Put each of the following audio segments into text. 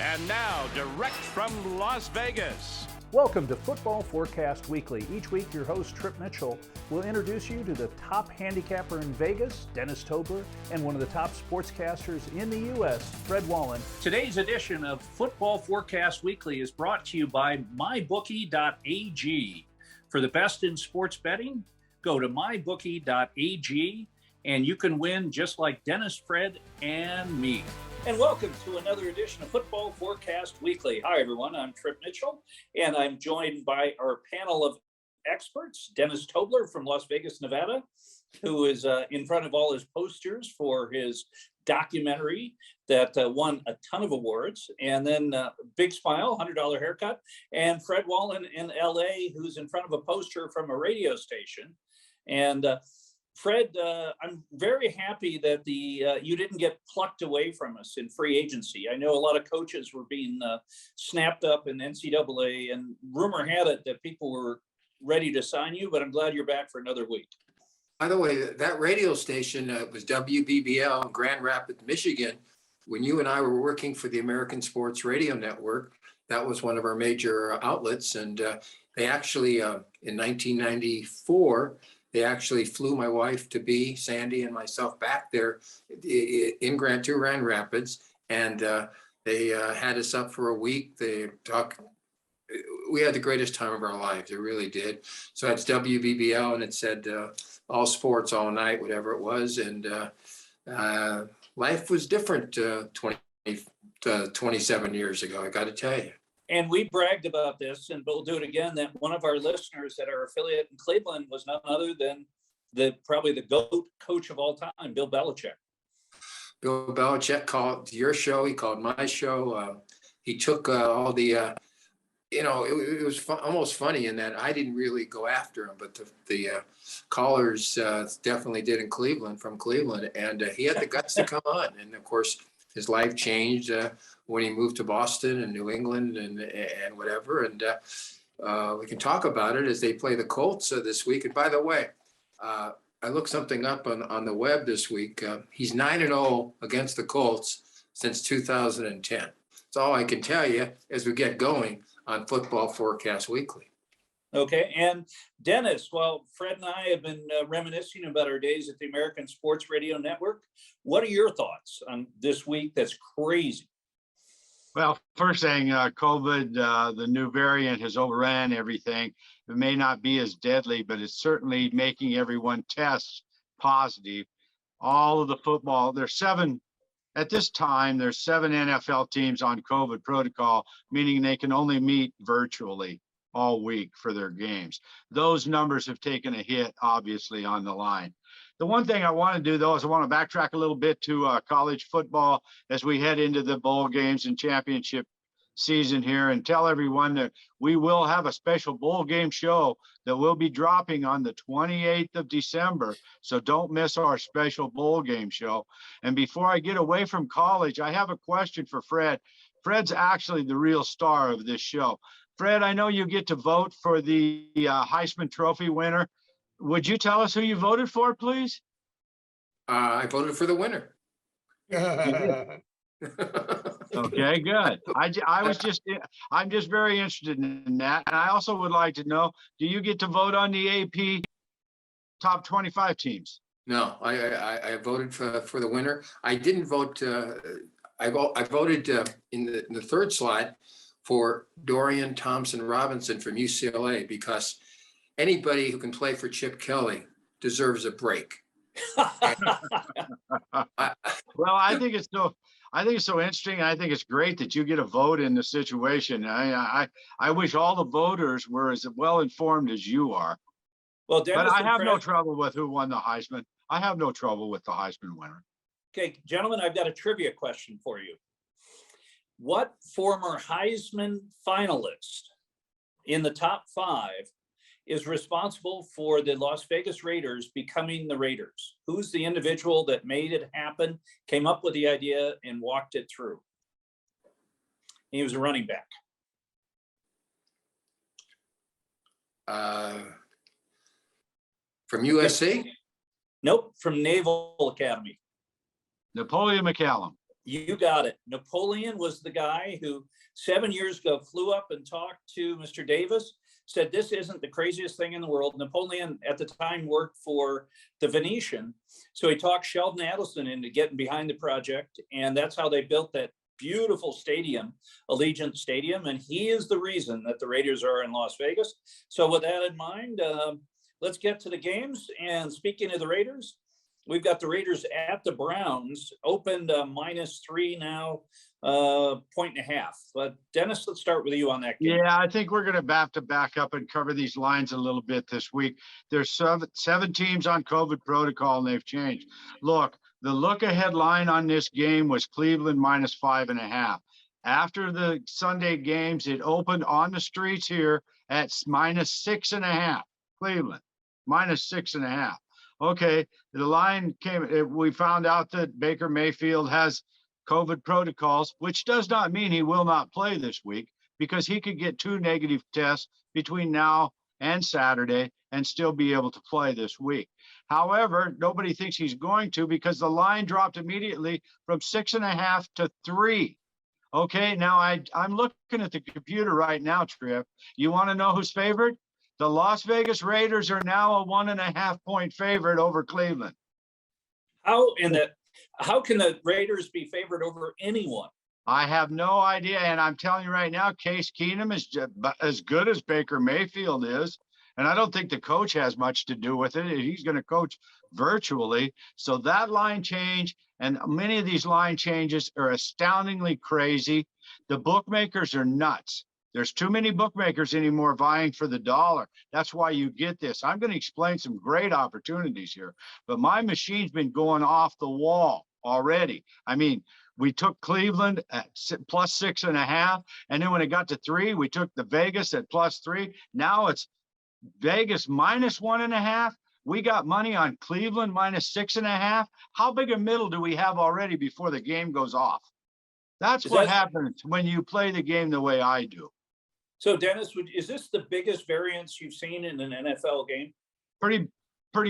And now, direct from Las Vegas. Welcome to Football Forecast Weekly. Each week, your host, Trip Mitchell, will introduce you to the top handicapper in Vegas, Dennis Tobler, and one of the top sportscasters in the U.S., Fred Wallen. Today's edition of Football Forecast Weekly is brought to you by MyBookie.ag. For the best in sports betting, go to MyBookie.ag, and you can win just like Dennis, Fred, and me. And welcome to another edition of Football Forecast Weekly. Hi, everyone. I'm Trip Mitchell, and I'm joined by our panel of experts, Dennis Tobler from Las Vegas, Nevada, who is in front of all his posters for his documentary that won a ton of awards, and then big smile, $100 haircut, and Fred Wallen in LA, who's in front of a poster from a radio station. And Fred, I'm very happy that you didn't get plucked away from us in free agency. I know a lot of coaches were being snapped up in NCAA, and rumor had it that people were ready to sign you, but I'm glad you're back for another week. By the way, that radio station was WBBL in Grand Rapids, Michigan. When you and I were working for the American Sports Radio Network, that was one of our major outlets. And they actually, in 1994, they actually flew my wife to be, Sandy and myself, back there in Grand Rapids. And they had us up for a week. We had the greatest time of our lives. It really did. So it's WBBL, and it said all sports, all night, whatever it was. And life was different 27 years ago, I got to tell you. And we bragged about this, and we'll do it again, that one of our listeners at our affiliate in Cleveland was none other than probably the GOAT coach of all time, Bill Belichick. Bill Belichick called your show. He called my show. He took all the, it was almost funny in that I didn't really go after him, but the callers definitely did in Cleveland, from Cleveland. And he had the guts to come on. And, of course, his life changed when he moved to Boston and New England and whatever. And we can talk about it as they play the Colts this week. And by the way, I looked something up on the web this week. He's 9-0 against the Colts since 2010. That's all I can tell you as we get going on Football Forecast Weekly. Okay. And Dennis, well, Fred and I have been reminiscing about our days at the American Sports Radio Network. What are your thoughts on this week that's crazy? Well, first thing, COVID, the new variant has overran everything. It may not be as deadly, but it's certainly making everyone test positive. All of the football, there's seven NFL teams on COVID protocol, meaning they can only meet virtually all week for their games. Those numbers have taken a hit, obviously, on the line. The one thing I want to do, though, is I want to backtrack a little bit to college football as we head into the bowl games and championship season here, and tell everyone that we will have a special bowl game show that will be dropping on the 28th of December. So don't miss our special bowl game show. And before I get away from college, I have a question for Fred. Fred's actually the real star of this show. Fred, I know you get to vote for the Heisman Trophy winner. Would you tell us who you voted for, please? I voted for the winner. Okay, good. I'm just very interested in that. And I also would like to know, do you get to vote on the AP top 25 teams? No, I voted for the winner. I didn't vote. I voted in the third slot for Dorian Thompson-Robinson from UCLA, because anybody who can play for Chip Kelly deserves a break. Well, I think it's so interesting. I think it's great that you get a vote in the situation. I wish all the voters were as well informed as you are. Well, Dennis, but I have no trouble with who won the Heisman. I have no trouble with the Heisman winner. Okay, gentlemen, I've got a trivia question for you. What former Heisman finalist in the top 5 is responsible for the Las Vegas Raiders becoming the Raiders? Who's the individual that made it happen, came up with the idea, and walked it through? He was a running back. From USC? Nope, from Naval Academy. Napoleon McCallum. You got it. Napoleon was the guy who 7 years ago flew up and talked to Mr. Davis, said this isn't the craziest thing in the world. Napoleon at the time worked for the Venetian. So he talked Sheldon Adelson into getting behind the project. And that's how they built that beautiful stadium, Allegiant Stadium. And he is the reason that the Raiders are in Las Vegas. So with that in mind, let's get to the games. And speaking of the Raiders, we've got the Raiders at the Browns, opened -3 now, 1.5. But Dennis, let's start with you on that game. Yeah, I think we're going to have to back up and cover these lines a little bit this week. There's seven teams on COVID protocol, and they've changed. Look, the look-ahead line on this game was Cleveland -5.5. After the Sunday games, it opened on the streets here at -6.5. Cleveland, -6.5. Okay, the line came, we found out that Baker Mayfield has COVID protocols, which does not mean he will not play this week, because he could get 2 negative tests between now and Saturday and still be able to play this week. However, nobody thinks he's going to, because the line dropped immediately from 6.5 to 3. Okay, now I'm looking at the computer right now, Tripp. You want to know who's favored? The Las Vegas Raiders are now a 1.5 point favorite over Cleveland. How can the Raiders be favored over anyone? I have no idea. And I'm telling you right now, Case Keenum is as good as Baker Mayfield is. And I don't think the coach has much to do with it. He's going to coach virtually. So that line change, and many of these line changes are astoundingly crazy. The bookmakers are nuts. There's too many bookmakers anymore vying for the dollar. That's why you get this. I'm going to explain some great opportunities here, but my machine's been going off the wall already. I mean, we took Cleveland at +6.5, and then when it got to 3, we took the Vegas at +3. Now it's Vegas -1.5. We got money on Cleveland -6.5. How big a middle do we have already before the game goes off? That's what happens when you play the game the way I do. So, Dennis, is this the biggest variance you've seen in an NFL game? Pretty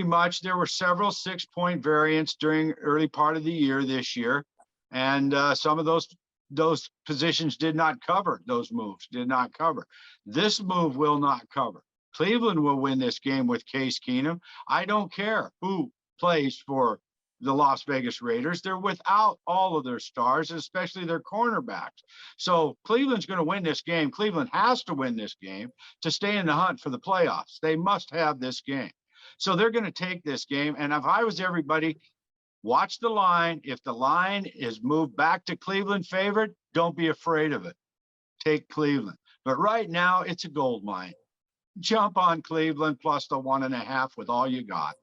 much. There were several 6-point variants during early part of the year this year, and some of those positions did not cover. Those moves did not cover. This move will not cover. Cleveland will win this game with Case Keenum. I don't care who plays for the Las Vegas Raiders. They're without all of their stars, especially their cornerbacks. So Cleveland's going to win this game. Cleveland has to win this game to stay in the hunt for the playoffs. They must have this game. So they're going to take this game. And if I was everybody, watch the line. If the line is moved back to Cleveland favored, don't be afraid of it. Take Cleveland. But right now, it's a gold mine. Jump on Cleveland plus the 1.5 with all you got.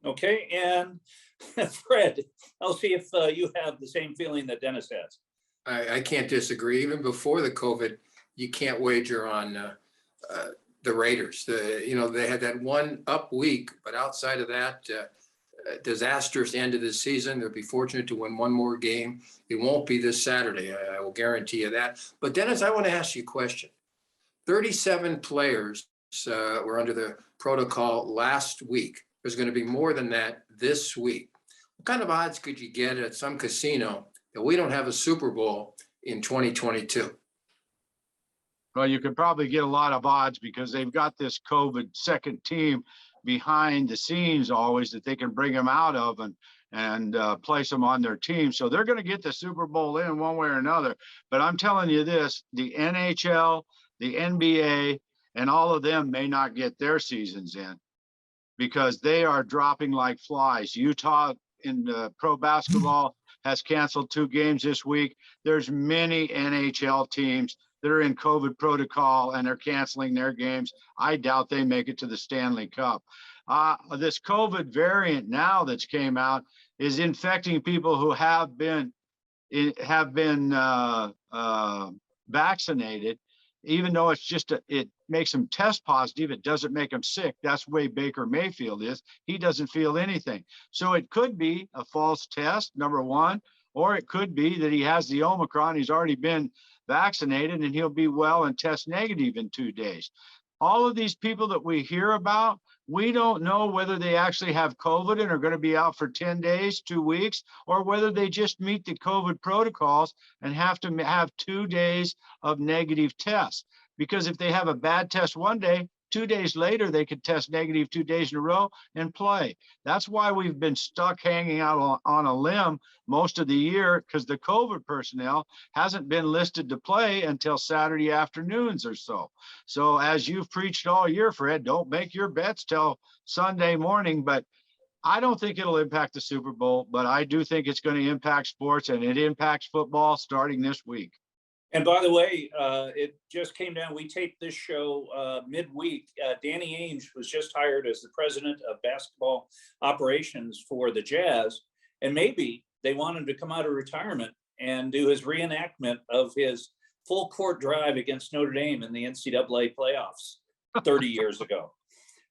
Okay, and Fred, I'll see if you have the same feeling that Dennis has. I can't disagree. Even before the COVID, you can't wager on the Raiders. They had that one up week, but outside of that, disastrous end of the season. They'll be fortunate to win one more game. It won't be this Saturday. I will guarantee you that. But Dennis, I want to ask you a question. 37 players were under the protocol last week. There's going to be more than that this week. What kind of odds could you get at some casino that we don't have a Super Bowl in 2022? Well, you could probably get a lot of odds because they've got this COVID second team behind the scenes always that they can bring them out of and place them on their team. So they're going to get the Super Bowl in one way or another. But I'm telling you this, the NHL, the NBA, and all of them may not get their seasons in because they are dropping like flies. Utah in pro basketball has canceled 2 games this week. There's many NHL teams that are in COVID protocol and they're canceling their games. I doubt they make it to the Stanley Cup. This COVID variant now that's came out is infecting people who have been vaccinated. Even though it's just it makes them test positive, it doesn't make them sick. That's the way Baker Mayfield is. He doesn't feel anything. So it could be a false test, number one, or it could be that he has the Omicron. He's already been vaccinated and he'll be well and test negative in 2 days. all of these people that we hear about, we don't know whether they actually have COVID and are going to be out for 10 days, 2 weeks, or whether they just meet the COVID protocols and have to have 2 days of negative tests. Because if they have a bad test one day, 2 days later, they could test negative 2 days in a row and play. That's why we've been stuck hanging out on a limb most of the year, because the COVID personnel hasn't been listed to play until Saturday afternoons or so. So as you've preached all year, Fred, don't make your bets till Sunday morning. But I don't think it'll impact the Super Bowl, but I do think it's going to impact sports, and it impacts football starting this week. And by the way, it just came down. We taped this show midweek. Danny Ainge was just hired as the president of basketball operations for the Jazz. And maybe they want him to come out of retirement and do his reenactment of his full court drive against Notre Dame in the NCAA playoffs 30 years ago.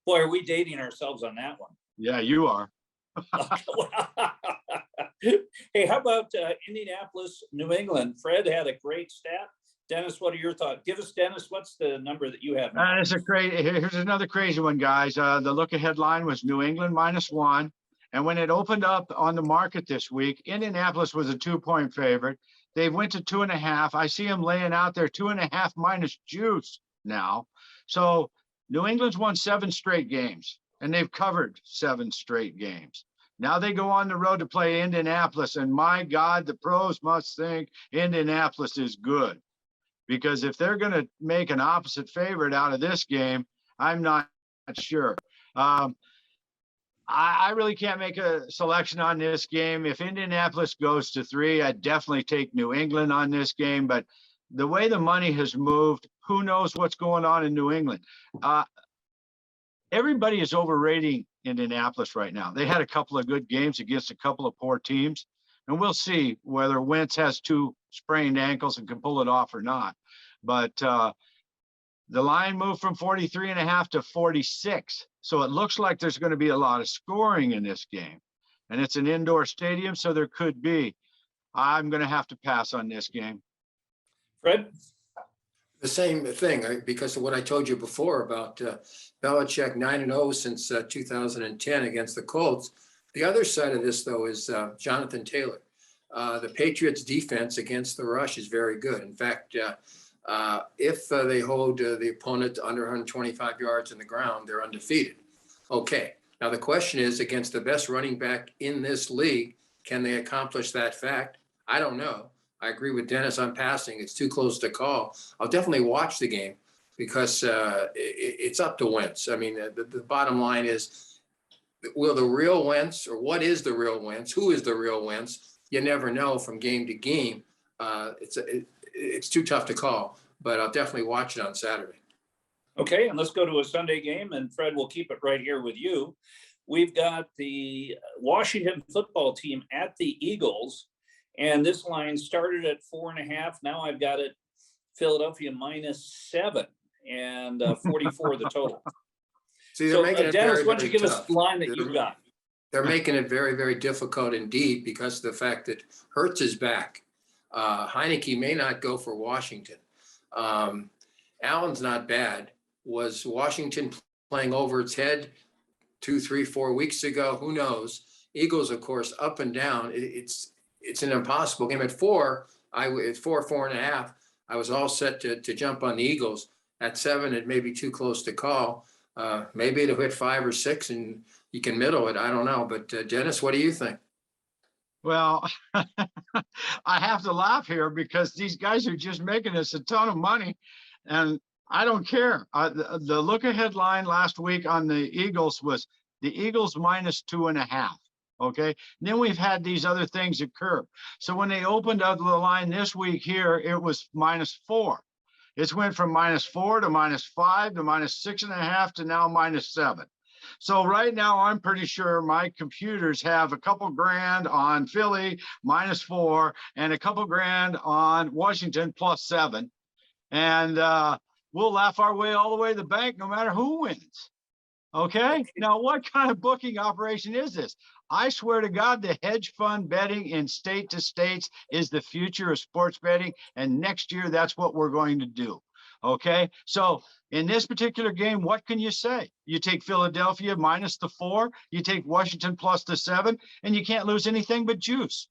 Boy, are we dating ourselves on that one? Yeah, you are. Hey, how about Indianapolis, New England? Fred had a great stat. Dennis, what are your thoughts? Give us, Dennis, what's the number that you have? Here's another crazy one, guys. The look-ahead line was New England -1. And when it opened up on the market this week, Indianapolis was a 2-point favorite. They went to 2.5. I see them laying out there 2.5 minus juice now. So New England's won 7 straight games, and they've covered 7 straight games. Now they go on the road to play Indianapolis, and my God, the pros must think Indianapolis is good, because if they're going to make an opposite favorite out of this game, I'm not sure. I really can't make a selection on this game. If Indianapolis goes to 3, I'd definitely take New England on this game. But the way the money has moved, who knows what's going on in New England? Everybody is overrating Indianapolis right now. They had a couple of good games against a couple of poor teams, and we'll see whether Wentz has 2 sprained ankles and can pull it off or not. But the line moved from 43.5 to 46. So it looks like there's going to be a lot of scoring in this game, and it's an indoor stadium, so there could be. I'm going to have to pass on this game. Fred? The same thing, because of what I told you before about Belichick 9-0 since 2010 against the Colts. The other side of this, though, is Jonathan Taylor. The Patriots' defense against the rush is very good. In fact, if they hold the opponent to under 125 yards in the ground, they're undefeated. Okay. Now, the question is, against the best running back in this league, can they accomplish that fact? I don't know. I agree with Dennis on passing. It's too close to call. I'll definitely watch the game because it's up to Wentz. I mean, the bottom line is, will the real Wentz, or what is the real Wentz? Who is the real Wentz? You never know from game to game. It's too tough to call, but I'll definitely watch it on Saturday. Okay, and let's go to a Sunday game, and Fred will keep it right here with you. We've got the Washington football team at the Eagles, and this line started at 4.5. Now I've got it Philadelphia -7 and 44 the total. See, they're making it Dennis, very, why don't you very give tough. us the line that you've got? They're making it very, very difficult indeed because of the fact that Hurts is back. Heineke may not go for Washington. Allen's not bad. Was Washington playing over its head 2, 3, 4 weeks ago? Who knows? Eagles, of course, up and down. It's an impossible game. At 4, at 4.5, I was all set to jump on the Eagles. At 7, it may be too close to call. Maybe it'll hit 5 or 6 and you can middle it. I don't know. But Dennis, what do you think? Well, I have to laugh here because these guys are just making us a ton of money, and I don't care. The look-ahead line last week on the Eagles was the Eagles -2.5. Okay. And then we've had these other things occur. So when they opened up the line this week here, it was -4. It's went from -4 to -5 to -6.5 to now -7. So right now, I'm pretty sure my computers have a couple grand on Philly -4 and a couple grand on Washington +7. And we'll laugh our way all the way to the bank no matter who wins. Okay. Now, what kind of booking operation is this? I swear to God, the hedge fund betting in state to states is the future of sports betting. And next year, that's what we're going to do. Okay, so in this particular game, what can you say? You take Philadelphia minus the 4, you take Washington plus the 7, and you can't lose anything but juice.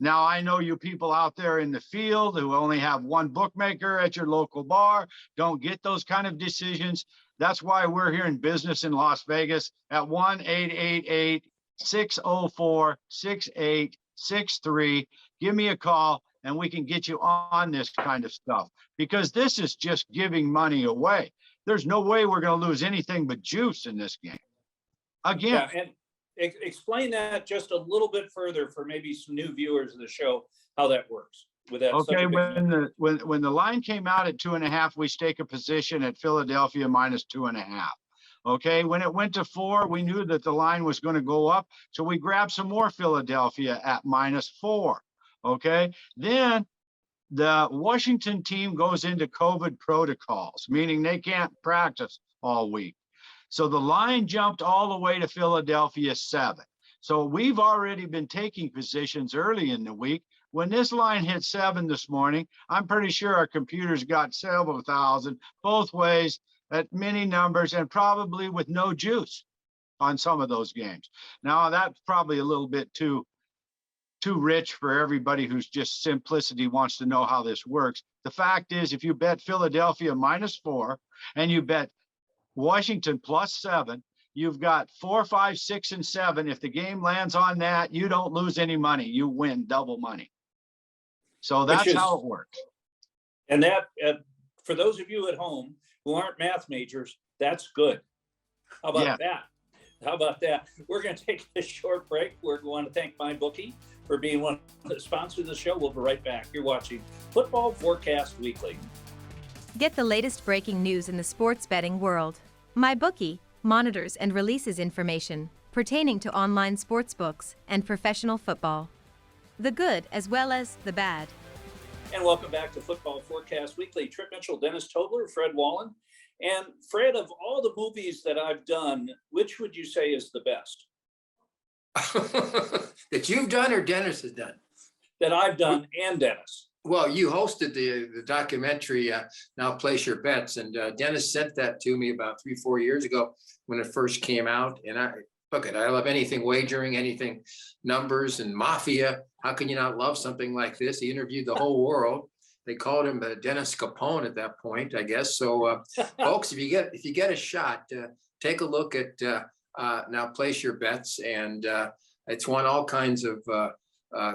Now, I know you people out there in the field who only have one bookmaker at your local bar don't get those kind of decisions. That's why we're here in business in Las Vegas at 1-888-604-6863. Give me a call and we can get you on this kind of stuff, because this is just giving money away. There's no way we're going to lose anything but juice in this game. Again. Yeah, and explain that just a little bit further for maybe some new viewers of the show, how that works with that. Okay, when the line came out at 2.5, we stake a position at Philadelphia minus 2.5. Okay, when it went to 4, we knew that the line was going to go up, so we grabbed some more Philadelphia at minus 4. Okay, then the Washington team goes into COVID protocols, meaning they can't practice all week. So the line jumped all the way to Philadelphia 7. So we've already been taking positions early in the week. When this line hit 7 this morning, I'm pretty sure our computers got several thousand both ways at many numbers, and probably with no juice on some of those games. Now that's probably a little bit too rich for everybody who's just simplicity wants to know how this works. The fact is, if you bet Philadelphia minus 4 and you bet Washington plus 7, you've got 4, 5, 6, and 7. If the game lands on that, you don't lose any money. You win double money. So that's how it works. And that, for those of you at home who aren't math majors, that's good. How about that? How about that? We're going to take a short break. We're going to thank MyBookie for being one of the sponsors of the show. We'll be right back. You're watching Football Forecast Weekly. Get the latest breaking news in the sports betting world. MyBookie monitors and releases information pertaining to online sportsbooks and professional football. The good as well as the bad. And welcome back to Football Forecast Weekly. Trip Mitchell, Dennis Tobler, Fred Wallen. And Fred, of all the movies that I've done, which would you say is the best? That you've done or Dennis has done? That I've done and Dennis. Well, you hosted the documentary, Now Place Your Bets, and Dennis sent that to me about 3-4 years ago when it first came out. And I love anything wagering, anything numbers and mafia. How can you not love something like this? He interviewed the whole world. They called him Dennis Capone at that point, I guess. So, folks, if you get a shot, take a look at Now Place Your Bets, and it's won all kinds of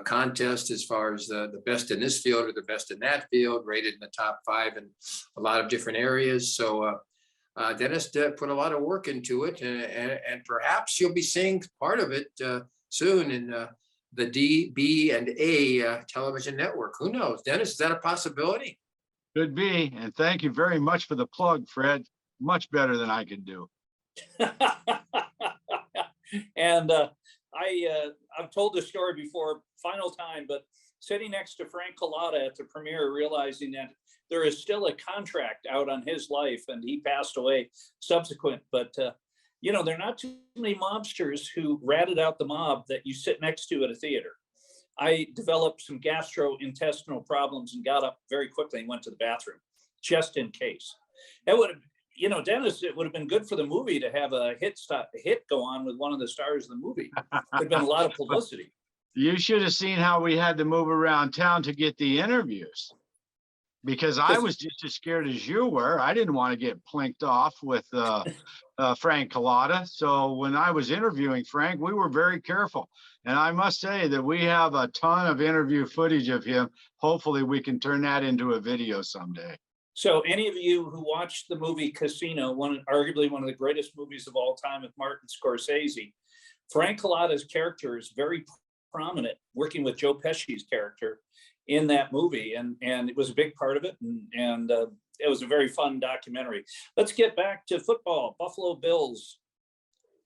contests as far as the best in this field or the best in that field, rated in the top 5 in a lot of different areas. So Dennis put a lot of work into it, and perhaps you'll be seeing part of it soon in the D, B, and A television network. Who knows? Dennis, is that a possibility? Could be. And thank you very much for the plug, Fred. Much better than I could do. And I've told this story before, final time, but sitting next to Frank Collada at the premiere, realizing that there is still a contract out on his life, and he passed away subsequent. But, there are not too many mobsters who ratted out the mob that you sit next to at a theater. I developed some gastrointestinal problems and got up very quickly and went to the bathroom just in case. It would have, Dennis, it would have been good for the movie to have a hit go on with one of the stars of the movie. There'd been a lot of publicity. You should have seen how we had to move around town to get the interviews, because I was just as scared as you were. I didn't want to get plinked off with Frank Collada. So when I was interviewing Frank, we were very careful. And I must say that we have a ton of interview footage of him. Hopefully we can turn that into a video someday. So any of you who watched the movie Casino, arguably one of the greatest movies of all time with Martin Scorsese, Frank Collada's character is very prominent, working with Joe Pesci's character in that movie. And it was a big part of it. And it was a very fun documentary. Let's get back to football. Buffalo Bills,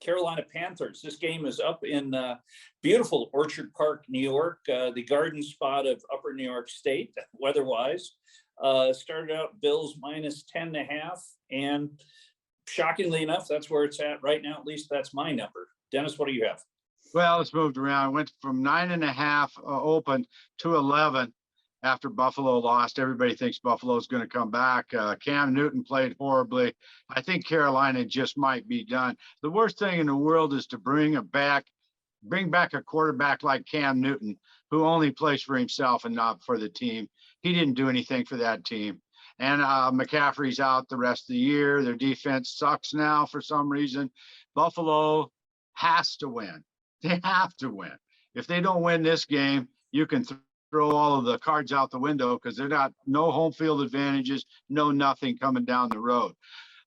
Carolina Panthers. This game is up in beautiful Orchard Park, New York, the garden spot of upper New York State, weather-wise. Started out Bills minus 10.5, and shockingly enough, that's where it's at right now. At least that's my number. Dennis, what do you have? Well, it's moved around. Went from 9.5 open to 11. after Buffalo lost. Everybody thinks Buffalo's going to come back. Cam Newton played horribly. I think Carolina just might be done. The worst thing in the world is to bring back a quarterback like Cam Newton, who only plays for himself and not for the team. He didn't do anything for that team. And McCaffrey's out the rest of the year. Their defense sucks now for some reason. Buffalo has to win. They have to win. If they don't win this game, you can throw all of the cards out the window, because they're not no home field advantages, no nothing coming down the road.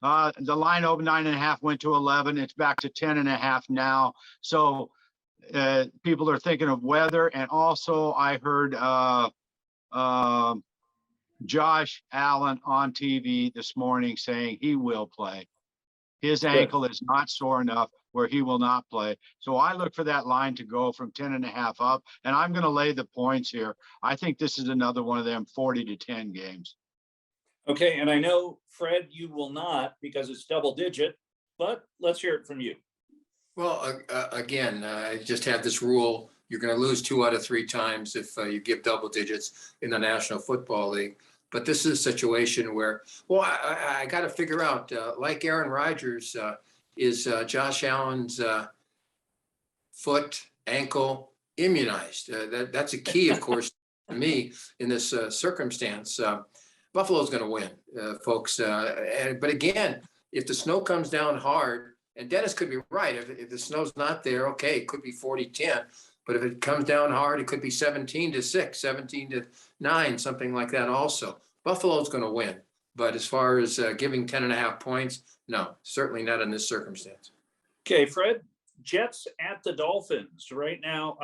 The line opened 9.5, went to 11. It's back to 10.5 now. So people are thinking of weather. And also I heard Josh Allen on TV this morning saying he will play. His ankle is not sore enough where he will not play. So I look for that line to go from 10.5 up, and I'm going to lay the points here. I think this is another one of them 40-10 games. Okay, and I know, Fred, you will not, because it's double digit, but let's hear it from you. Well, again, I just have this rule. You're going to lose 2 out of 3 times if you give double digits in the National Football League. But this is a situation where, well, I got to figure out, like Aaron Rodgers, is Josh Allen's foot, ankle immunized? That's a key, of course, to me in this circumstance. Buffalo's going to win, folks. But again, if the snow comes down hard, and Dennis could be right, if the snow's not there, okay, it could be 40-10. But if it comes down hard, it could be 17-6, 17-9, something like that also. Buffalo's going to win. But as far as giving 10.5 points, no, certainly not in this circumstance. Okay, Fred, Jets at the Dolphins. Right now,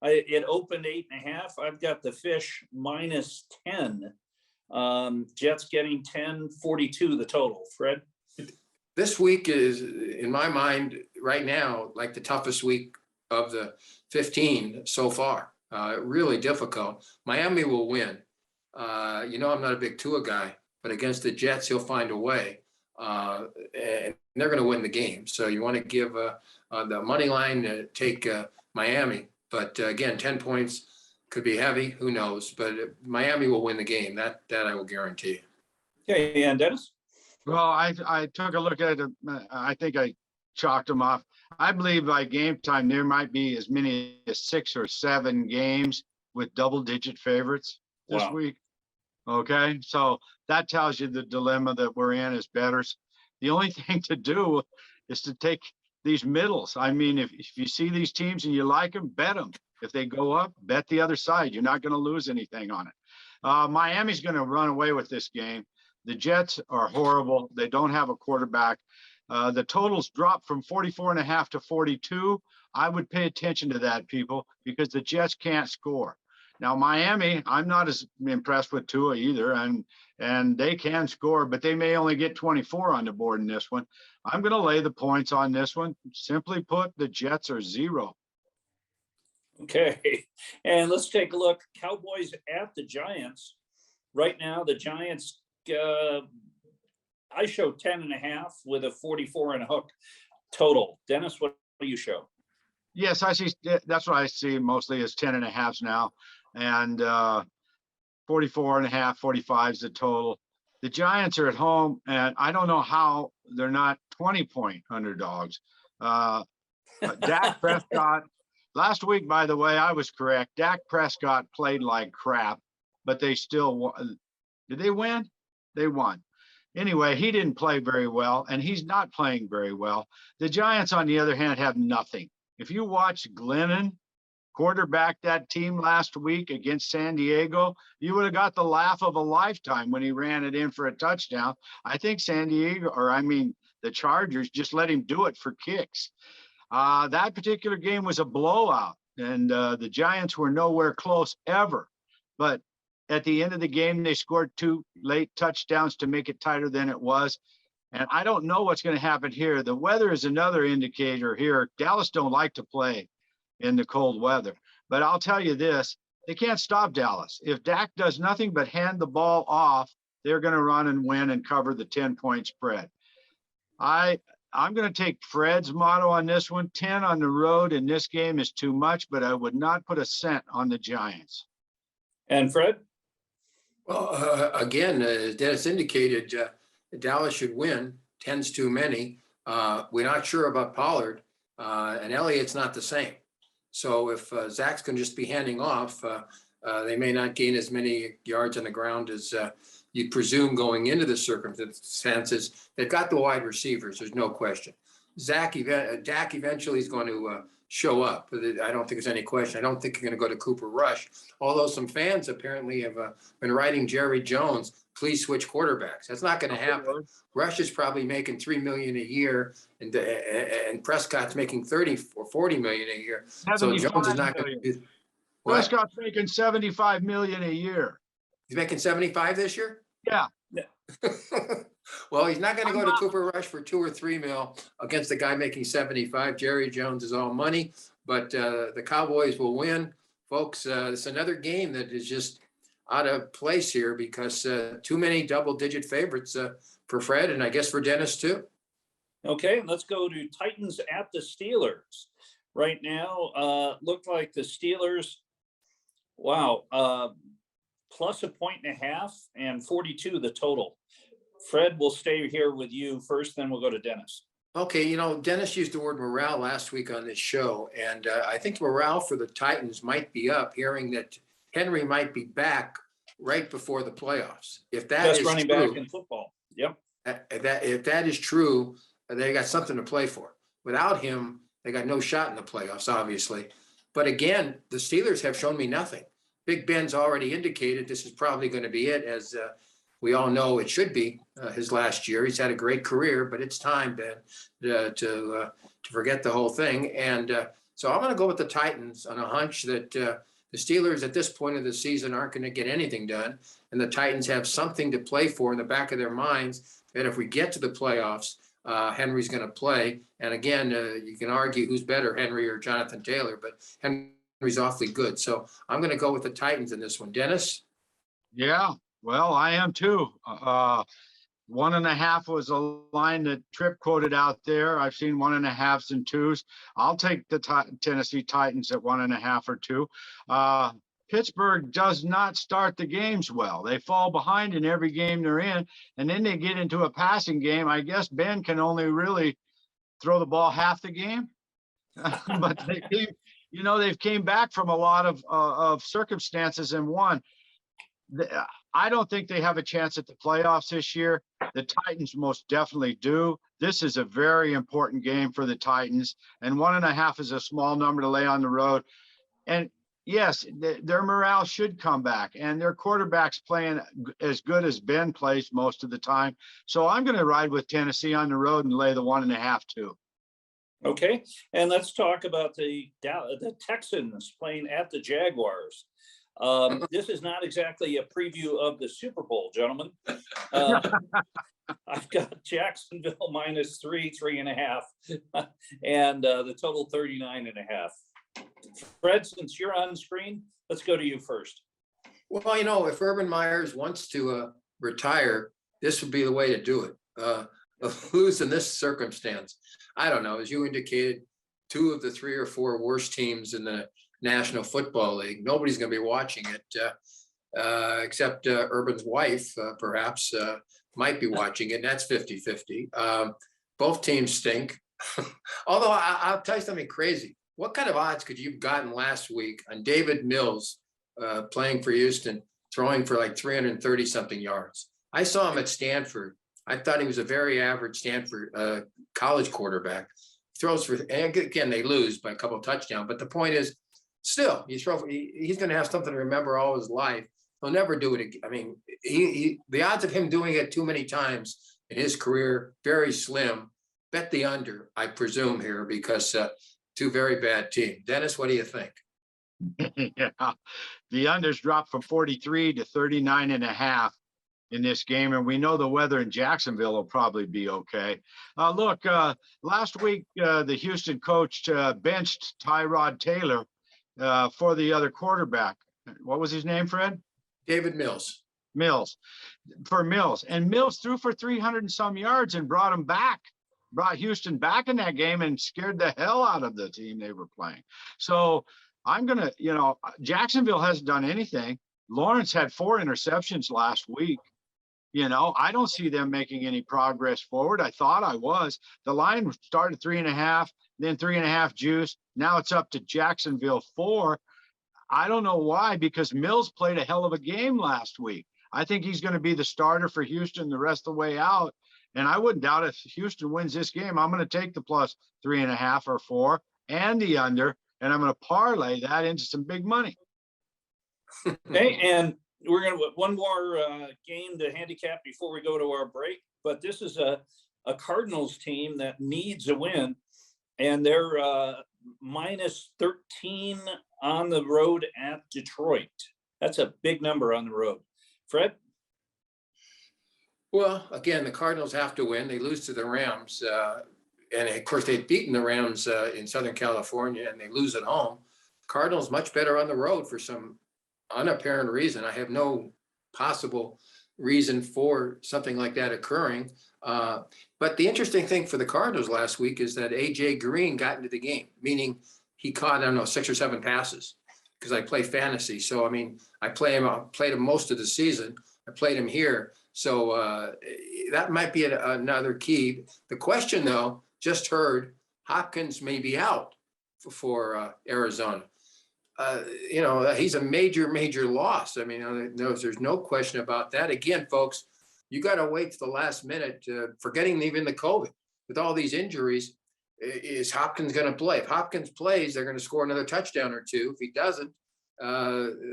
it opened 8.5. I've got the Fish -10. Jets getting 10.42 the total. Fred? This week is, in my mind, right now, like the toughest week of the 15 so far. Really difficult. Miami will win. I'm not a big Tua guy, but against the Jets, he'll find a way. And they're going to win the game. So you want to give the money line, take Miami. But again, 10 points could be heavy. Who knows? But Miami will win the game. That I will guarantee. Okay, and Dennis? Well, I took a look at it. I think I chalked them off. I believe by game time, there might be as many as 6 or 7 games with double-digit favorites this week. Okay, so that tells you the dilemma that we're in as bettors. The only thing to do is to take these middles. I mean, if you see these teams and you like them, bet them. If they go up, bet the other side. You're not going to lose anything on it. Miami's going to run away with this game. The Jets are horrible. They don't have a quarterback. The totals dropped from 44.5 to 42. I would pay attention to that, people, because the Jets can't score. Now, Miami, I'm not as impressed with Tua either, and they can score, but they may only get 24 on the board in this one. I'm going to lay the points on this one. Simply put, the Jets are 0. Okay, and let's take a look. Cowboys at the Giants. Right now, the Giants, I show 10.5 with a 44 and a hook total. Dennis, what do you show? Yes, I see. That's what I see mostly as 10.5s now. And 44.5, 45 is the total. The Giants are at home, and I don't know how they're not 20-point underdogs. Dak Prescott, last week, by the way, I was correct. Dak Prescott played like crap, but they still won. Did they win? They won. Anyway, he didn't play very well, and he's not playing very well. The Giants, on the other hand, have nothing. If you watch Glennon quarterback that team last week against San Diego, you would have got the laugh of a lifetime when he ran it in for a touchdown. I think the Chargers just let him do it for kicks. That particular game was a blowout, and the Giants were nowhere close ever. But at the end of the game, they scored 2 late touchdowns to make it tighter than it was. And I don't know what's going to happen here. The weather is another indicator here. Dallas don't like to play in the cold weather. But I'll tell you this, they can't stop Dallas. If Dak does nothing but hand the ball off, they're going to run and win and cover the 10-point spread. I'm going to take Fred's motto on this one. 10 on the road in this game is too much, but I would not put a cent on the Giants. And Fred? Well, again, as Dennis indicated, Dallas should win. 10's too many. We're not sure about Pollard, and Elliott's not the same. So if Zach's going to just be handing off, they may not gain as many yards on the ground as you'd presume going into the circumstances. They've got the wide receivers. There's no question. Dak eventually is going to show up. I don't think there's any question. I don't think you're going to go to Cooper Rush, although some fans apparently have been writing Jerry Jones, please switch quarterbacks. That's not going to happen. Rush is probably making $3 million a year, and Prescott's making 30 or 40 million a year. So Jones is not going to. Prescott's making $75 million a year. He's making 75 this year? Yeah. Well, he's not going to go to Cooper Rush for 2 or 3 mil against the guy making 75. Jerry Jones is all money, but the Cowboys will win. Folks, it's another game that is just out of place here because too many double-digit favorites for Fred and I guess for Dennis too. Okay, let's go to Titans at the Steelers. Right now, look like the Steelers, wow, plus 1.5 and 42 the total. Fred, we'll stay here with you first, then we'll go to Dennis. Okay, Dennis used the word morale last week on this show, and I think morale for the Titans might be up, hearing that Henry might be back right before the playoffs. If that Best is running true, back in football. Yep. If that is true, they got something to play for. Without him, they got no shot in the playoffs, obviously. But again, the Steelers have shown me nothing. Big Ben's already indicated this is probably going to be it, as we all know it should be his last year. He's had a great career, but it's time, Ben, to forget the whole thing. And so I'm going to go with the Titans on a hunch that the Steelers at this point of the season aren't going to get anything done. And the Titans have something to play for in the back of their minds that if we get to the playoffs, Henry's going to play. And again, you can argue who's better, Henry or Jonathan Taylor, but Henry's awfully good. So I'm going to go with the Titans in this one. Dennis? Yeah, well, I am too. 1.5 was a line that Tripp quoted out there. I've seen 1.5s and 2s. I'll take the Tennessee Titans at 1.5 or 2. Pittsburgh does not start the games well. They fall behind in every game they're in, and then they get into a passing game. I guess Ben can only really throw the ball half the game, but they've came back from a lot of circumstances and won. I don't think they have a chance at the playoffs this year. The Titans most definitely do. This is a very important game for the Titans, and 1.5 is a small number to lay on the road. And yes, their morale should come back, and their quarterback's playing as good as Ben plays most of the time. So I'm going to ride with Tennessee on the road and lay the 1.5 too. Okay, and let's talk about the Texans playing at the Jaguars. This is not exactly a preview of the Super Bowl, gentlemen. I've got Jacksonville -3, 3.5, and the total 39.5. Fred, since you're on screen, let's go to you first. Well, if Urban Myers wants to retire, this would be the way to do it. Lose in this circumstance, I don't know. As you indicated, 2 of the 3 or 4 worst teams in the National Football League. Nobody's going to be watching it except Urban's wife, perhaps, might be watching it. And that's 50-50. Both teams stink. Although I'll tell you something crazy. What kind of odds could you have gotten last week on David Mills playing for Houston, throwing for like 330 something yards? I saw him at Stanford. I thought he was a very average Stanford college quarterback. Throws for, and again, they lose by a couple of touchdowns. But the point is, still, he's going to have something to remember all his life. He'll never do it again. I mean, the odds of him doing it too many times in his career, very slim. Bet the under, I presume, here, because 2 very bad teams. Dennis, what do you think? Yeah, the unders dropped from 43 to 39.5 in this game, and we know the weather in Jacksonville will probably be okay. Look, last week the Houston coach benched Tyrod Taylor for the other quarterback. What was his name, Fred? David Mills. For Mills. And Mills threw for 300 and some yards and brought Houston back in that game and scared the hell out of the team they were playing. So I'm going to, Jacksonville hasn't done anything. Lawrence had 4 interceptions last week. You know, I don't see them making any progress forward. I thought I was. The line started 3.5, then 3.5 juice. Now it's up to Jacksonville 4. I don't know why, because Mills played a hell of a game last week. I think he's going to be the starter for Houston the rest of the way out. And I wouldn't doubt if Houston wins this game, I'm going to take the plus 3.5 or 4 and the under, and I'm going to parlay that into some big money. Okay, and we're going to one more game to handicap before we go to our break. But this is a Cardinals team that needs a win, and they're minus 13 on the road at Detroit. That's a big number on the road. Fred? Well, again, the Cardinals have to win. They lose to the Rams. And of course, they've beaten the Rams in Southern California, and they lose at home. Cardinals much better on the road for some unapparent reason. I have no possible reason for something like that occurring. But the interesting thing for the Cardinals last week is that A.J. Green got into the game, meaning he caught, I don't know, 6 or 7 passes, because I play fantasy. So, I mean, I played him most of the season. I played him here. So that might be another key. The question, though, just heard Hopkins may be out for Arizona. You know, he's a major loss. I mean, there's no question about that. Again, folks, you got to wait to the last minute, forgetting even the COVID. With all these injuries, is Hopkins going to play? If Hopkins plays, they're going to score another touchdown or 2. If he doesn't,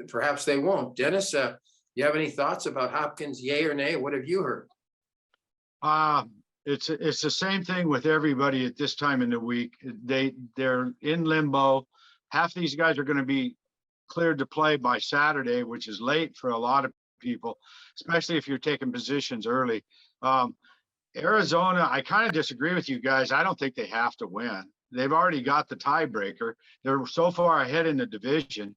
perhaps they won't. Dennis, you have any thoughts about Hopkins, yay or nay? What have you heard? It's the same thing with everybody at this time in the week. They're in limbo. Half these guys are going to be cleared to play by Saturday, which is late for a lot of people, especially if you're taking positions early. Arizona, I kind of disagree with you guys. I don't think they have to win. They've already got the tiebreaker. They're so far ahead in the division.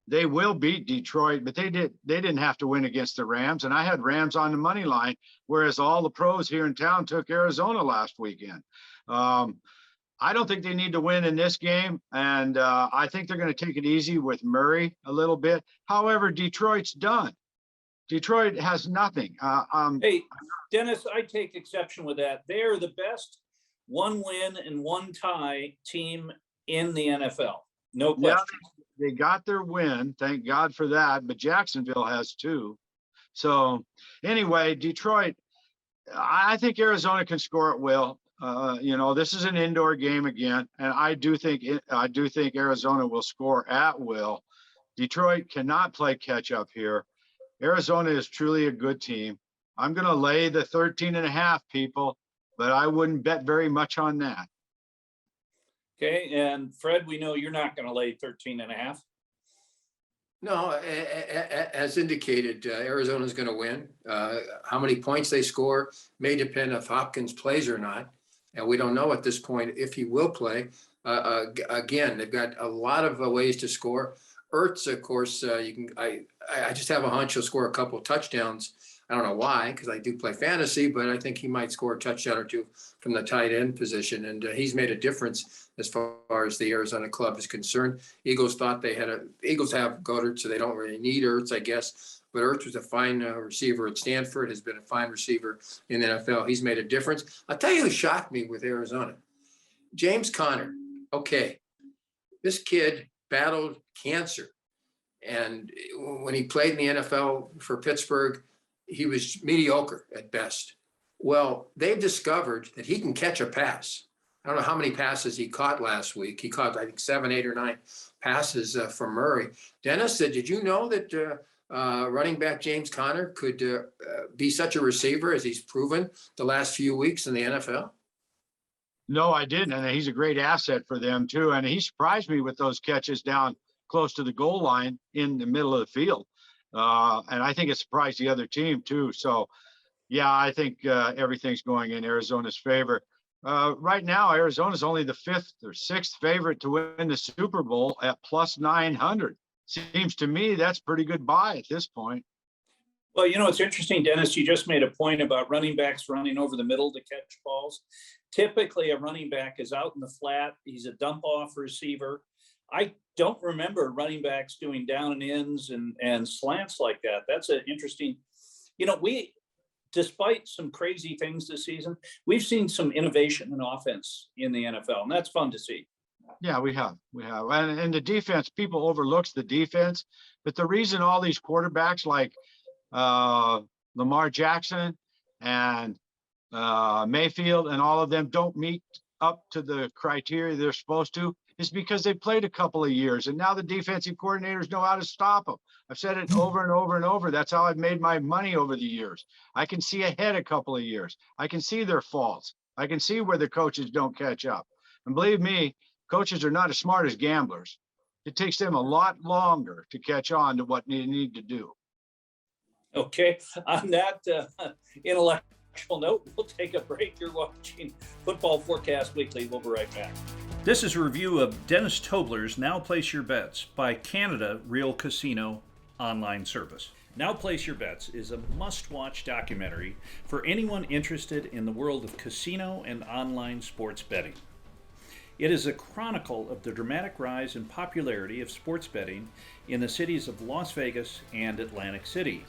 They will beat Detroit, but they didn't have to win against the Rams. And I had Rams on the money line, whereas all the pros here in town took Arizona last weekend. I don't think they need to win in this game, and I think they're going to take it easy with Murray a little bit. However, Detroit's done. Detroit has nothing. Hey, Dennis, I take exception with that. They're the best 1 win and 1 tie team in the NFL. No question. Yeah, they got their win. Thank God for that. But Jacksonville has 2. So anyway, Detroit, I think Arizona can score at will. You know, this is an indoor game again, and I do think Arizona will score at will. Detroit cannot play catch up here. Arizona is truly a good team. I'm going to lay the 13.5, people, but I wouldn't bet very much on that. Okay, and Fred, we know you're not going to lay 13.5. No, as indicated, Arizona is going to win. How many points they score may depend if Hopkins plays or not. And we don't know at this point if he will play. Again, they've got a lot of ways to score. Ertz, of course, I just have a hunch he'll score a couple of touchdowns. I don't know why, because I do play fantasy, but I think he might score a touchdown or 2 from the tight end position. And he's made a difference as far as the Arizona club is concerned. Eagles thought Eagles have Goddard, so they don't really need Ertz, I guess. But Ertz was a fine receiver at Stanford, has been a fine receiver in the NFL. He's made a difference. I'll tell you who shocked me with Arizona. James Conner. Okay. This kid battled cancer. And when he played in the NFL for Pittsburgh, he was mediocre at best. Well, they've discovered that he can catch a pass. I don't know how many passes he caught last week. He caught, I think, 7, 8, or 9 passes from Murray. Dennis, did you know that running back James Conner could be such a receiver as he's proven the last few weeks in the NFL? No, I didn't. And he's a great asset for them, too. And he surprised me with those catches down close to the goal line in the middle of the field. And I think it surprised the other team, too. So, yeah, I think everything's going in Arizona's favor. Right now, Arizona's only the 5th or 6th favorite to win the Super Bowl at plus 900. Seems to me that's pretty good buy at this point. Well, you know, it's interesting, Dennis, you just made a point about running backs running over the middle to catch balls. Typically, a running back is out in the flat. He's a dump-off receiver. I don't remember running backs doing down and ins and slants like that. That's an interesting, despite some crazy things this season, we've seen some innovation in offense in the NFL, and that's fun to see. Yeah, we have. And the defense, people overlooks the defense, but the reason all these quarterbacks like Lamar Jackson and Mayfield and all of them don't meet up to the criteria they're supposed to is because they played a couple of years, and now the defensive coordinators know how to stop them. I've said it over and over and over. That's how I've made my money over the years. I can see ahead a couple of years. I can see their faults. I can see where the coaches don't catch up. And believe me, coaches are not as smart as gamblers. It takes them a lot longer to catch on to what they need to do. Okay, on that intellectual note, we'll take a break. You're watching Football Forecast Weekly. We'll be right back. This is a review of Dennis Tobler's Now Place Your Bets by Canada Real Casino online service. Now Place Your Bets is a must-watch documentary for anyone interested in the world of casino and online sports betting. It is a chronicle of the dramatic rise in popularity of sports betting in the cities of Las Vegas and Atlantic City.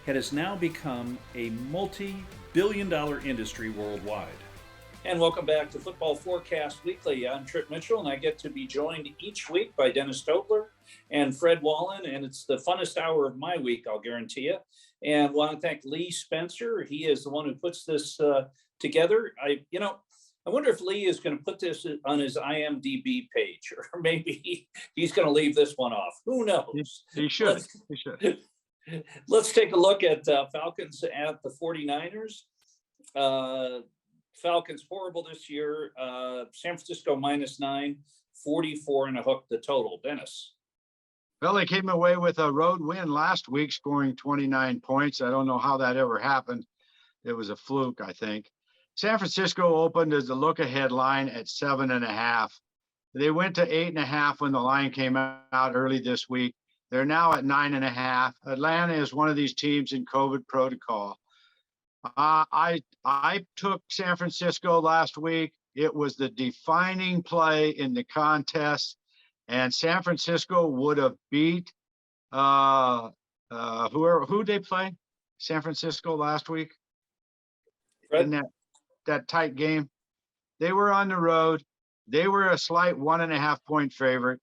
It has now become a multi-billion-dollar industry worldwide. And welcome back to Football Forecast Weekly. I'm Trip Mitchell, and I get to be joined each week by Dennis Tobler and Fred Wallen, and it's the funnest hour of my week, I'll guarantee you. And I want to thank Lee Spencer. He is the one who puts this together. I wonder if Lee is going to put this on his IMDb page, or maybe he's going to leave this one off. Who knows? He should. Let's take a look at Falcons at the 49ers. Falcons horrible this year. San Francisco -9, 44 and a hook the total. Dennis. Well, they came away with a road win last week, scoring 29 points. I don't know how that ever happened. It was a fluke, I think. San Francisco opened as the look-ahead line at 7.5. They went to 8.5 when the line came out early this week. They're now at 9.5. Atlanta is one of these teams in COVID protocol. I took San Francisco last week. It was the defining play in the contest, and San Francisco would have beat who they play? San Francisco last week in that tight game. They were on the road. They were a slight 1.5 point favorite.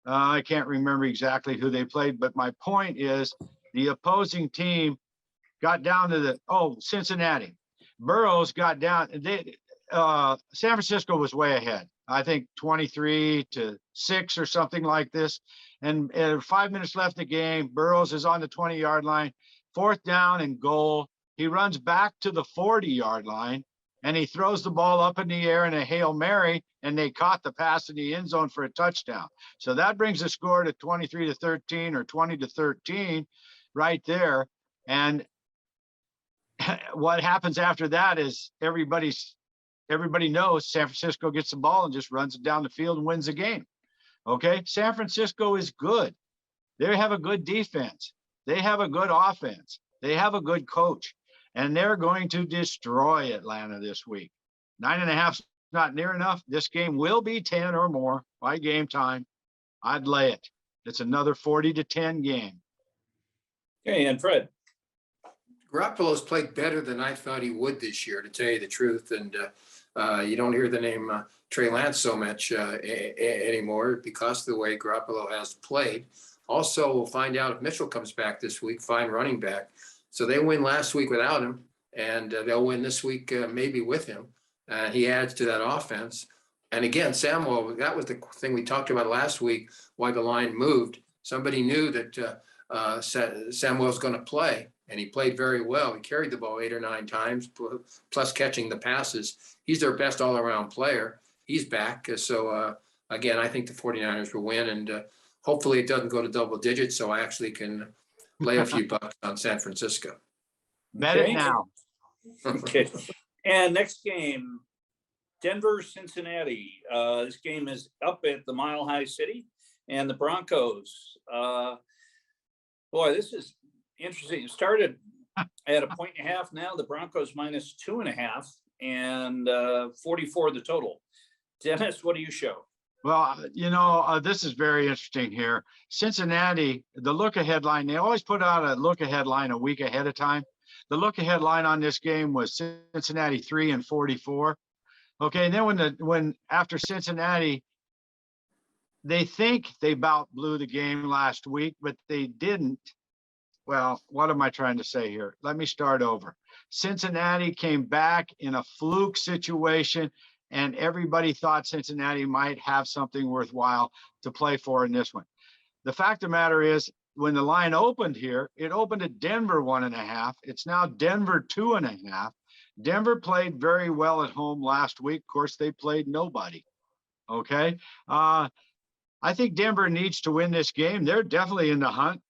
I can't remember exactly who they played, but my point is the opposing team got down to Cincinnati. Burrows got down. San Francisco was way ahead. I think 23-6 or something like this. And 5 minutes left in the game. Burrows is on the 20-yard line, 4th down and goal. He runs back to the 40-yard line, and he throws the ball up in the air in a Hail Mary, and they caught the pass in the end zone for a touchdown. So that brings the score to 23-13 or 20-13 right there. And what happens after that is everybody knows San Francisco gets the ball and just runs it down the field and wins the game. Okay, San Francisco is good. They have a good defense. They have a good offense. They have a good coach, and they're going to destroy Atlanta this week. 9.5 is not near enough. This game will be 10 or more by game time. I'd lay it. It's another 40-10 game. Okay, and Fred. Garoppolo's played better than I thought he would this year, to tell you the truth. And you don't hear the name Trey Lance so much anymore because of the way Garoppolo has played. Also, we'll find out if Mitchell comes back this week, fine running back. So they win last week without him, and they'll win this week maybe with him. He adds to that offense. And again, Samuel, that was the thing we talked about last week, why the line moved. Somebody knew that Samuel's going to play, and he played very well. He carried the ball 8 or 9 times, plus catching the passes. He's their best all-around player. He's back. So, again, I think the 49ers will win, and hopefully it doesn't go to double digits, so I actually can lay a few bucks on San Francisco. Bet it now. Okay. And next game, Denver, Cincinnati. This game is up at the Mile High City, and the Broncos. Boy, this is interesting. It started at 1.5. Now the Broncos -2.5 and 44 the total. Dennis, what do you show? Well, this is very interesting here. Cincinnati, the look-ahead line, they always put out a look-ahead line a week ahead of time. The look-ahead line on this game was Cincinnati 3-44. Okay, and then when after Cincinnati, they think they about blew the game last week, but they didn't. Well, what am I trying to say here? Let me start over. Cincinnati came back in a fluke situation, and everybody thought Cincinnati might have something worthwhile to play for in this one. The fact of the matter is, when the line opened here, it opened at Denver 1.5. It's now Denver 2.5. Denver played very well at home last week. Of course, they played nobody. Okay. I think Denver needs to win this game. They're definitely in the hunt.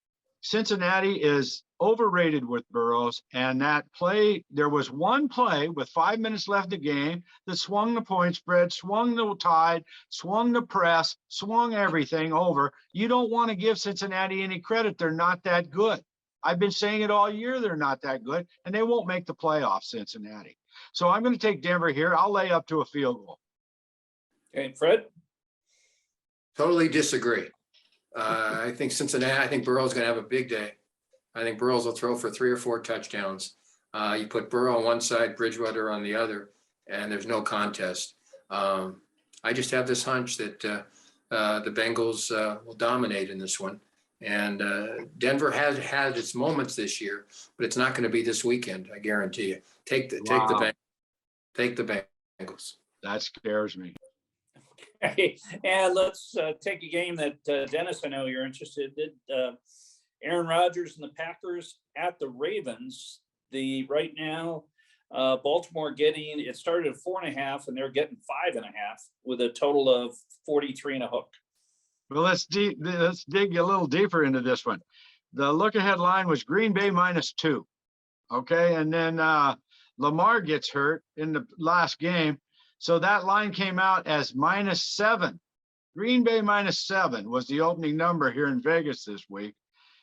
Cincinnati is overrated with Burrows, and that play, there was one play with 5 minutes left in the game that swung the point spread, swung the tide, swung the press, swung everything over. You don't want to give Cincinnati any credit. They're not that good. I've been saying it all year. They're not that good, and they won't make the playoffs, Cincinnati. So I'm going to take Denver here. I'll lay up to a field goal. Okay, Fred? Totally disagree. I think Burrow's going to have a big day. I think Burrows will throw for 3 or 4 touchdowns. You put Burrow on one side, Bridgewater on the other, and there's no contest. I just have this hunch that the Bengals will dominate in this one. And Denver has had its moments this year, but it's not going to be this weekend. I guarantee you. Take the Bengals. That scares me. Okay, and let's take a game that Dennis, I know you're interested in. Aaron Rodgers and the Packers at the Ravens. Right now, Baltimore it started at 4.5, and they're getting 5.5 with a total of 43 and a hook. Well, let's dig a little deeper into this one. The look-ahead line was Green Bay -2. Okay, and then Lamar gets hurt in the last game. So that line came out as -7. Green Bay -7 was the opening number here in Vegas this week.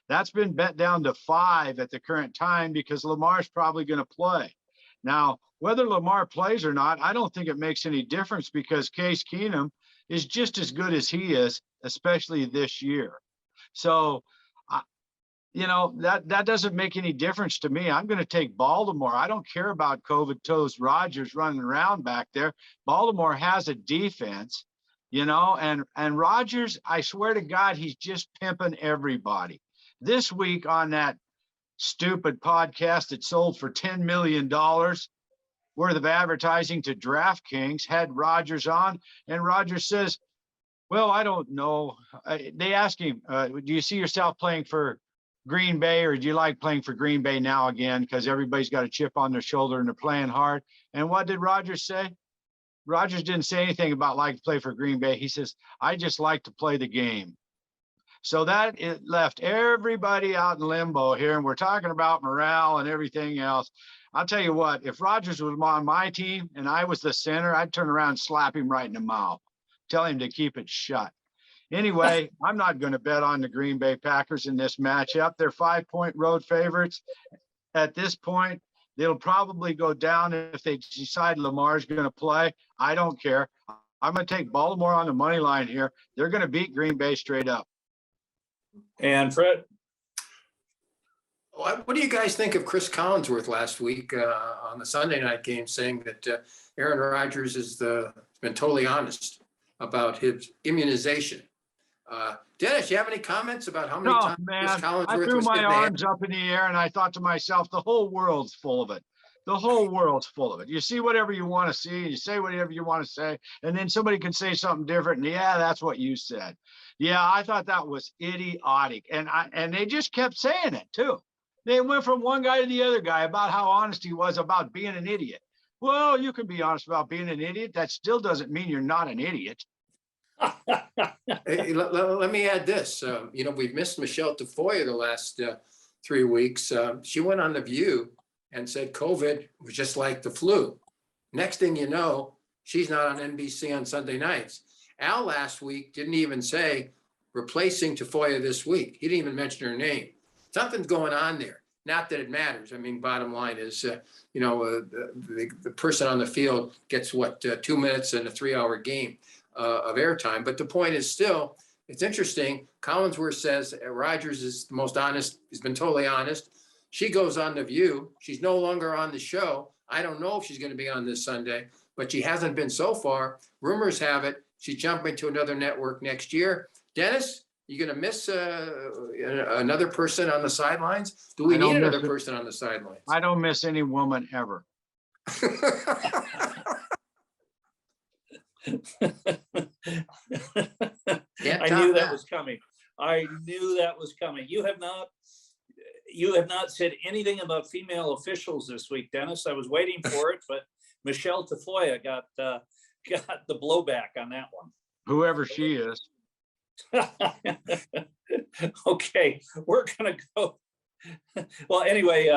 That's been bet down to 5 at the current time because Lamar's probably going to play. Now, whether Lamar plays or not, I don't think it makes any difference because Case Keenum is just as good as he is, especially this year. So, that doesn't make any difference to me. I'm going to take Baltimore. I don't care about COVID toes Rodgers running around back there. Baltimore has a defense, and Rodgers, I swear to God, he's just pimping everybody. This week on that stupid podcast that sold for $10 million worth of advertising to DraftKings had Rodgers on, and Rodgers says, well, I don't know. They asked him, do you see yourself playing for Green Bay, or do you like playing for Green Bay now again because everybody's got a chip on their shoulder and they're playing hard? And what did Rodgers say? Rodgers didn't say anything about like to play for Green Bay. He says, I just like to play the game. So that it left everybody out in limbo here, and we're talking about morale and everything else. I'll tell you what, if Rodgers was on my team and I was the center, I'd turn around and slap him right in the mouth, tell him to keep it shut. Anyway, I'm not going to bet on the Green Bay Packers in this matchup. They're 5-point road favorites. At this point, they'll probably go down if they decide Lamar's going to play. I don't care. I'm going to take Baltimore on the money line here. They're going to beat Green Bay straight up. And Fred? What do you guys think of Chris Collinsworth last week on the Sunday night game saying that Aaron Rodgers has been totally honest about his immunization? Dennis, you have any comments about how many times Chris Collinsworth I threw was my hitting arms up in the air and I thought to myself, the whole world's full of it. The whole world's full of it. You see whatever you want to see, you say whatever you want to say, and then somebody can say something different. And yeah, that's what you said. Yeah, I thought that was idiotic. And they just kept saying it too. They went from one guy to the other guy about how honest he was about being an idiot. Well, you can be honest about being an idiot. That still doesn't mean you're not an idiot. Hey, let me add this. We've missed Michelle Tafoya the last 3 weeks. She went on The View and said COVID was just like the flu. Next thing you know, she's not on NBC on Sunday nights. Al last week didn't even say replacing Tafoya this week. He didn't even mention her name. Something's going on there. Not that it matters. I mean, bottom line is, the person on the field gets 2 minutes in a 3-hour game. of airtime. But the point is still, it's interesting. Collinsworth says Rodgers is the most honest. He's been totally honest. She goes on The View. She's no longer on the show. I don't know if she's going to be on this Sunday, but she hasn't been so far. Rumors have it she's jumping to another network next year. Dennis, you going to miss another person on the sidelines? Do we need another person on the sidelines? I don't miss any woman ever. I knew that was coming. I knew that was coming. You have not said anything about female officials this week, Dennis. I was waiting for it, but Michelle Tafoya got the blowback on that one. Whoever she is. Okay, we're gonna go. Well, anyway,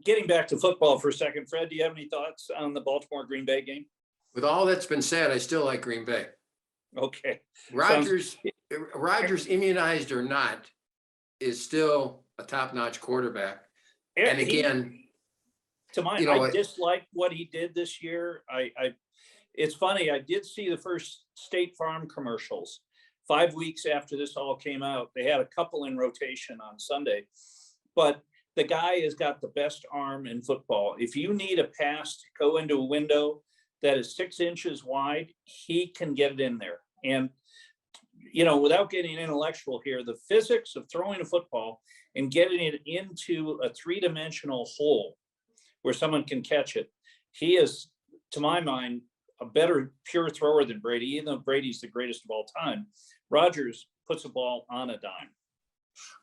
getting back to football for a second, Fred, do you have any thoughts on the Baltimore Green Bay game? With all that's been said, I still like Green Bay. Okay. Rodgers, immunized or not, is still a top-notch quarterback. And again, to mine, I dislike what he did this year. It's funny. I did see the first State Farm commercials 5 weeks after this all came out. They had a couple in rotation on Sunday, but the guy has got the best arm in football. If you need a pass to go into a window that is 6 inches wide, he can get it in there. And, without getting intellectual here, the physics of throwing a football and getting it into a 3-dimensional hole where someone can catch it, he is, to my mind, a better pure thrower than Brady, even though Brady's the greatest of all time. Rodgers puts a ball on a dime.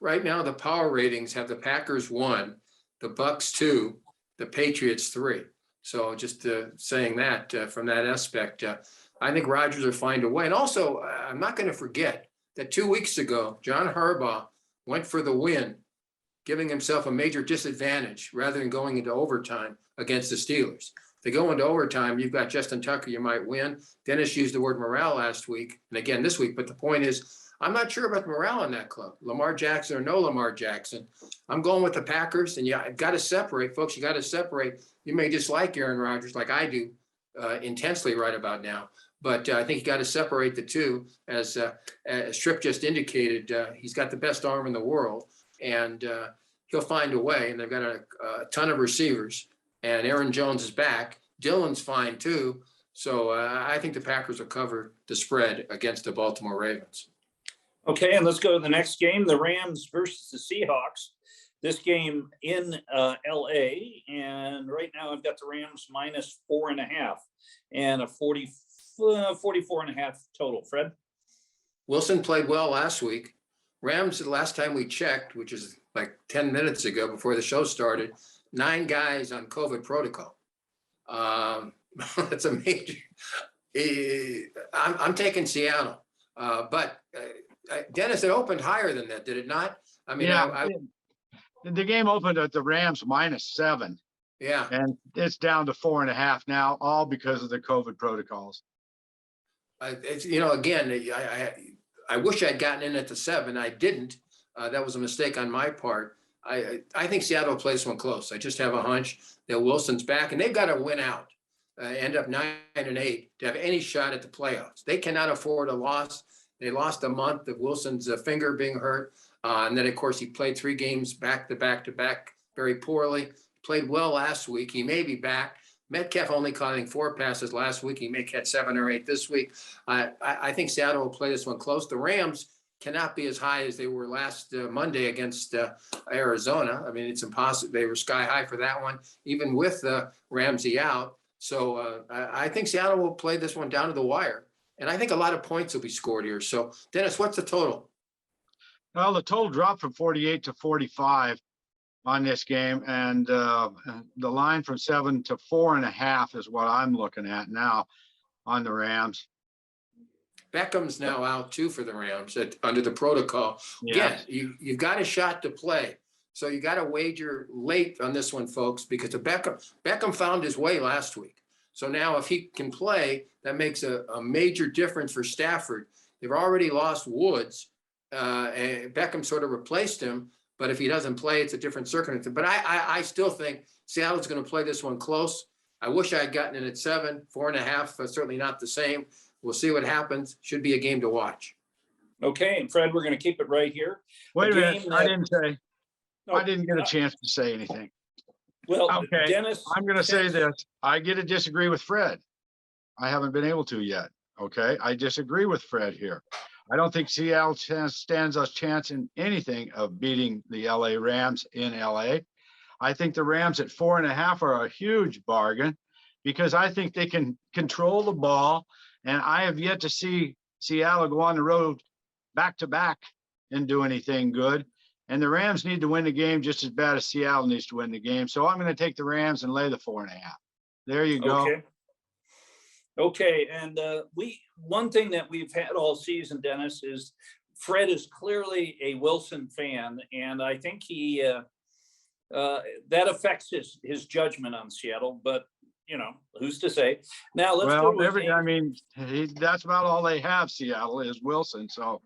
Right now, the power ratings have the Packers 1, the Bucks 2, the Patriots 3. So just saying that from that aspect, I think Rodgers will find a way. And also, I'm not going to forget that 2 weeks ago, John Harbaugh went for the win, giving himself a major disadvantage rather than going into overtime against the Steelers. If they go into overtime, you've got Justin Tucker, you might win. Dennis used the word morale last week and again this week. But the point is, I'm not sure about the morale in that club. Lamar Jackson or no Lamar Jackson. I'm going with the Packers. And I've got to separate, folks. You got to separate. You may dislike Aaron Rodgers like I do intensely right about now. But I think you got to separate the two. As Tripp just indicated, he's got the best arm in the world. And he'll find a way. And they've got a ton of receivers. And Aaron Jones is back. Dillon's fine, too. So I think the Packers will cover the spread against the Baltimore Ravens. Okay, and let's go to the next game, the Rams versus the Seahawks. This game in L.A., and right now I've got the Rams -4.5 and a 44.5 total. Fred? Wilson played well last week. Rams, the last time we checked, which is like 10 minutes ago before the show started, 9 guys on COVID protocol. That's a major. I'm taking Seattle, but Dennis, it opened higher than that, did it not? I mean, yeah, the game opened at the Rams -7. Yeah, and it's down to 4.5 now, all because of the COVID protocols. It's, again, I wish I'd gotten in at the 7. I didn't. That was a mistake on my part. I think Seattle plays one close. I just have a hunch that Wilson's back, and they've got to win out, end up 9-8 to have any shot at the playoffs. They cannot afford a loss. They lost a month of Wilson's finger being hurt. And then, of course, he played 3 games back to back very poorly. Played well last week. He may be back. Metcalf only caught 4 passes last week. He may catch 7 or 8 this week. I think Seattle will play this one close. The Rams cannot be as high as they were last Monday against Arizona. I mean, it's impossible. They were sky high for that one, even with Ramsey out. So I think Seattle will play this one down to the wire. And I think a lot of points will be scored here. So, Dennis, what's the total? Well, the total dropped from 48 to 45 on this game. And the line from 7 to 4.5 is what I'm looking at now on the Rams. Beckham's now out too for the Rams under the protocol. Yeah. Again, you've got a shot to play. So you got to wager late on this one, folks, because Beckham found his way last week. So now if he can play, that makes a major difference for Stafford. They've already lost Woods. And Beckham sort of replaced him. But if he doesn't play, it's a different circumstance. But I still think Seattle's going to play this one close. I wish I had gotten it at 7, 4.5. Certainly not the same. We'll see what happens. Should be a game to watch. Okay, and Fred, we're going to keep it right here. Wait a minute. Game I that- didn't say. No, I didn't get a chance to say anything. Well, Okay, Dennis, I'm going to say this. I get to disagree with Fred. I haven't been able to yet. Okay, I disagree with Fred here. I don't think Seattle stands a chance in anything of beating the LA Rams in LA. I think the Rams at 4.5 are a huge bargain because I think they can control the ball. And I have yet to see Seattle go on the road back to back and do anything good. And the Rams need to win the game just as bad as Seattle needs to win the game. So I'm going to take the Rams and lay the 4.5. There you go. okay. Okay, and one thing that we've had all season, Dennis, is Fred is clearly a Wilson fan, and I think he that affects his judgment on Seattle. But who's to say? Now let's go to I mean, that's about all they have. Seattle is Wilson, so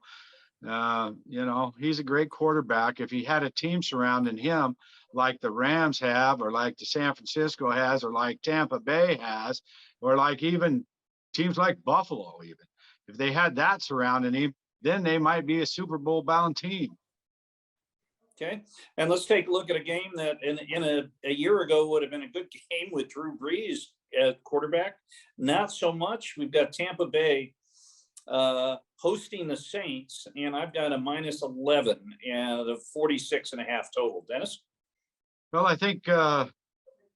he's a great quarterback. If he had a team surrounding him like the Rams have, or like the San Francisco has, or like Tampa Bay has, or like even teams like Buffalo, even if they had that surrounding him, then they might be a Super Bowl bound team. Okay, and let's take a look at a game that in a year ago would have been a good game with Drew Brees at quarterback. Not so much. We've got Tampa Bay hosting the Saints, and I've got a -11 and a 46.5 total. Dennis? Well, I think I'm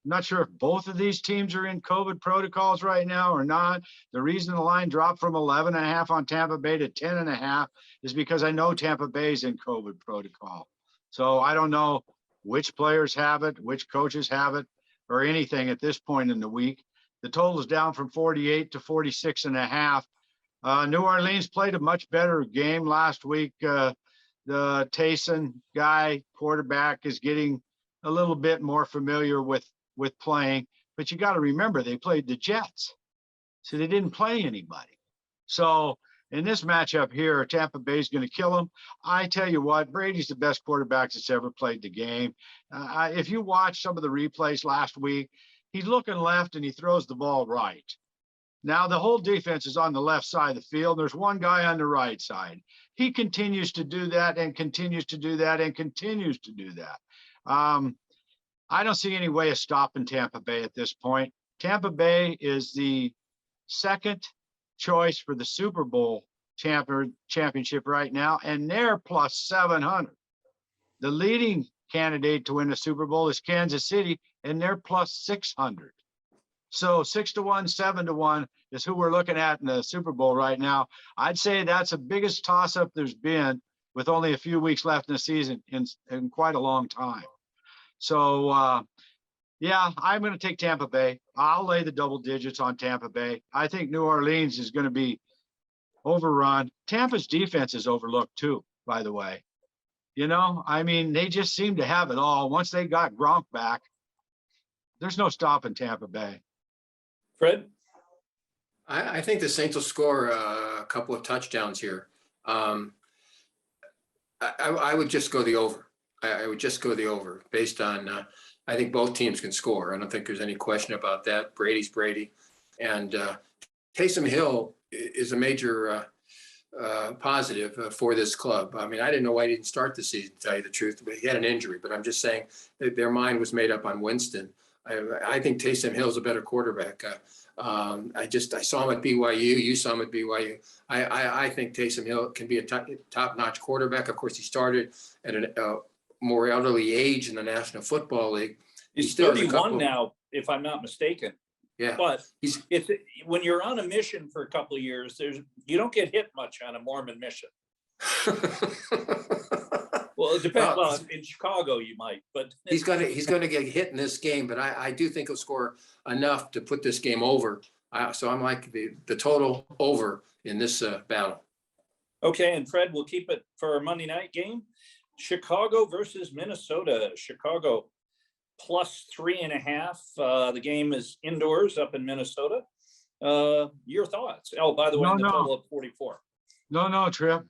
not sure if both of these teams are in COVID protocols right now or not. The reason the line dropped from 11.5 on Tampa Bay to 10.5 is because I know Tampa Bay's in COVID protocol. So I don't know which players have it, which coaches have it, or anything at this point in the week. The total is down from 48 to 46.5. New Orleans played a much better game last week. The Taysom guy, quarterback, is getting a little bit more familiar with playing, but you got to remember they played the Jets, so they didn't play anybody. So in this matchup here, Tampa Bay is going to kill them. I tell you what, Brady's the best quarterback that's ever played the game. If you watch some of the replays last week, he's looking left and he throws the ball right. Now the whole defense is on the left side of the field. There's one guy on the right side. He continues to do that and continues to do that and continues to do that. I don't see any way of stopping Tampa Bay at this point. Tampa Bay is the second choice for the Super Bowl championship right now, and they're +700. The leading candidate to win the Super Bowl is Kansas City, and they're +600. So 6-1, 7-1 is who we're looking at in the Super Bowl right now. I'd say that's the biggest toss-up there's been with only a few weeks left in the season in quite a long time. So, yeah, I'm going to take Tampa Bay. I'll lay the double digits on Tampa Bay. I think New Orleans is going to be overrun. Tampa's defense is overlooked too, by the way. I mean, they just seem to have it all. Once they got Gronk back, there's no stopping Tampa Bay. Fred? I think the Saints will score a couple of touchdowns here. I would just go the over. I would just go the over based on, I think both teams can score. I don't think there's any question about that. Brady's Brady. And Taysom Hill is a major positive for this club. I mean, I didn't know why he didn't start the season, to tell you the truth, but he had an injury. But I'm just saying that their mind was made up on Winston. I think Taysom Hill's a better quarterback. I saw him at BYU. You saw him at BYU. I think Taysom Hill can be a top-notch quarterback. Of course, he started at a more elderly age in the National Football League. He's 31 now, if I'm not mistaken. Yeah, but it's when you're on a mission for a couple of years, you don't get hit much on a Mormon mission. Well, it depends. Well, in Chicago, you might, but he's going to get hit in this game. But I do think he'll score enough to put this game over. So I'm like the total over in this battle. Okay, and Fred, we'll keep it for our Monday night game. Chicago versus Minnesota. Chicago +3.5. The game is indoors up in Minnesota. Your thoughts? Oh, by the way, the total of 44. No, Trip.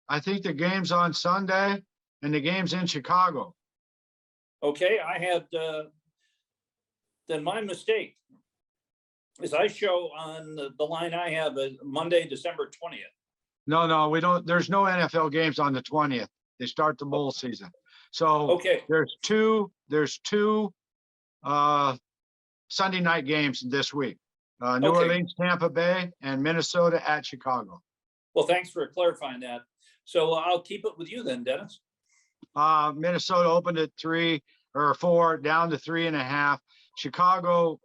I think the game's on Sunday and the game's in Chicago. Okay, I had then my mistake. As I show on the line I have is Monday, December 20th. No, we don't. There's no NFL games on the 20th. They start the bowl season. So Okay. there's two Sunday night games this week. New Orleans, Tampa Bay, and Minnesota at Chicago. Well, thanks for clarifying that. So I'll keep it with you then, Dennis. Minnesota opened at 3 or 4, down to 3.5. Chicago,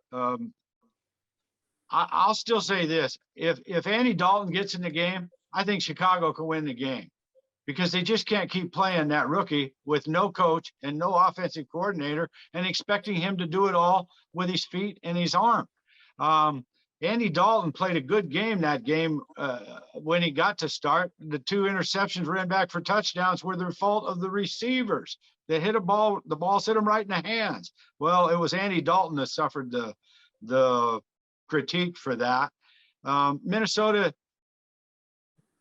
I'll still say this. If Andy Dalton gets in the game, I think Chicago can win the game because they just can't keep playing that rookie with no coach and no offensive coordinator and expecting him to do it all with his feet and his arm. Andy Dalton played a good game that game when he got to start. The 2 interceptions ran back for touchdowns were the fault of the receivers. They hit the ball hit him right in the hands. Well, it was Andy Dalton that suffered the critique for that. Minnesota,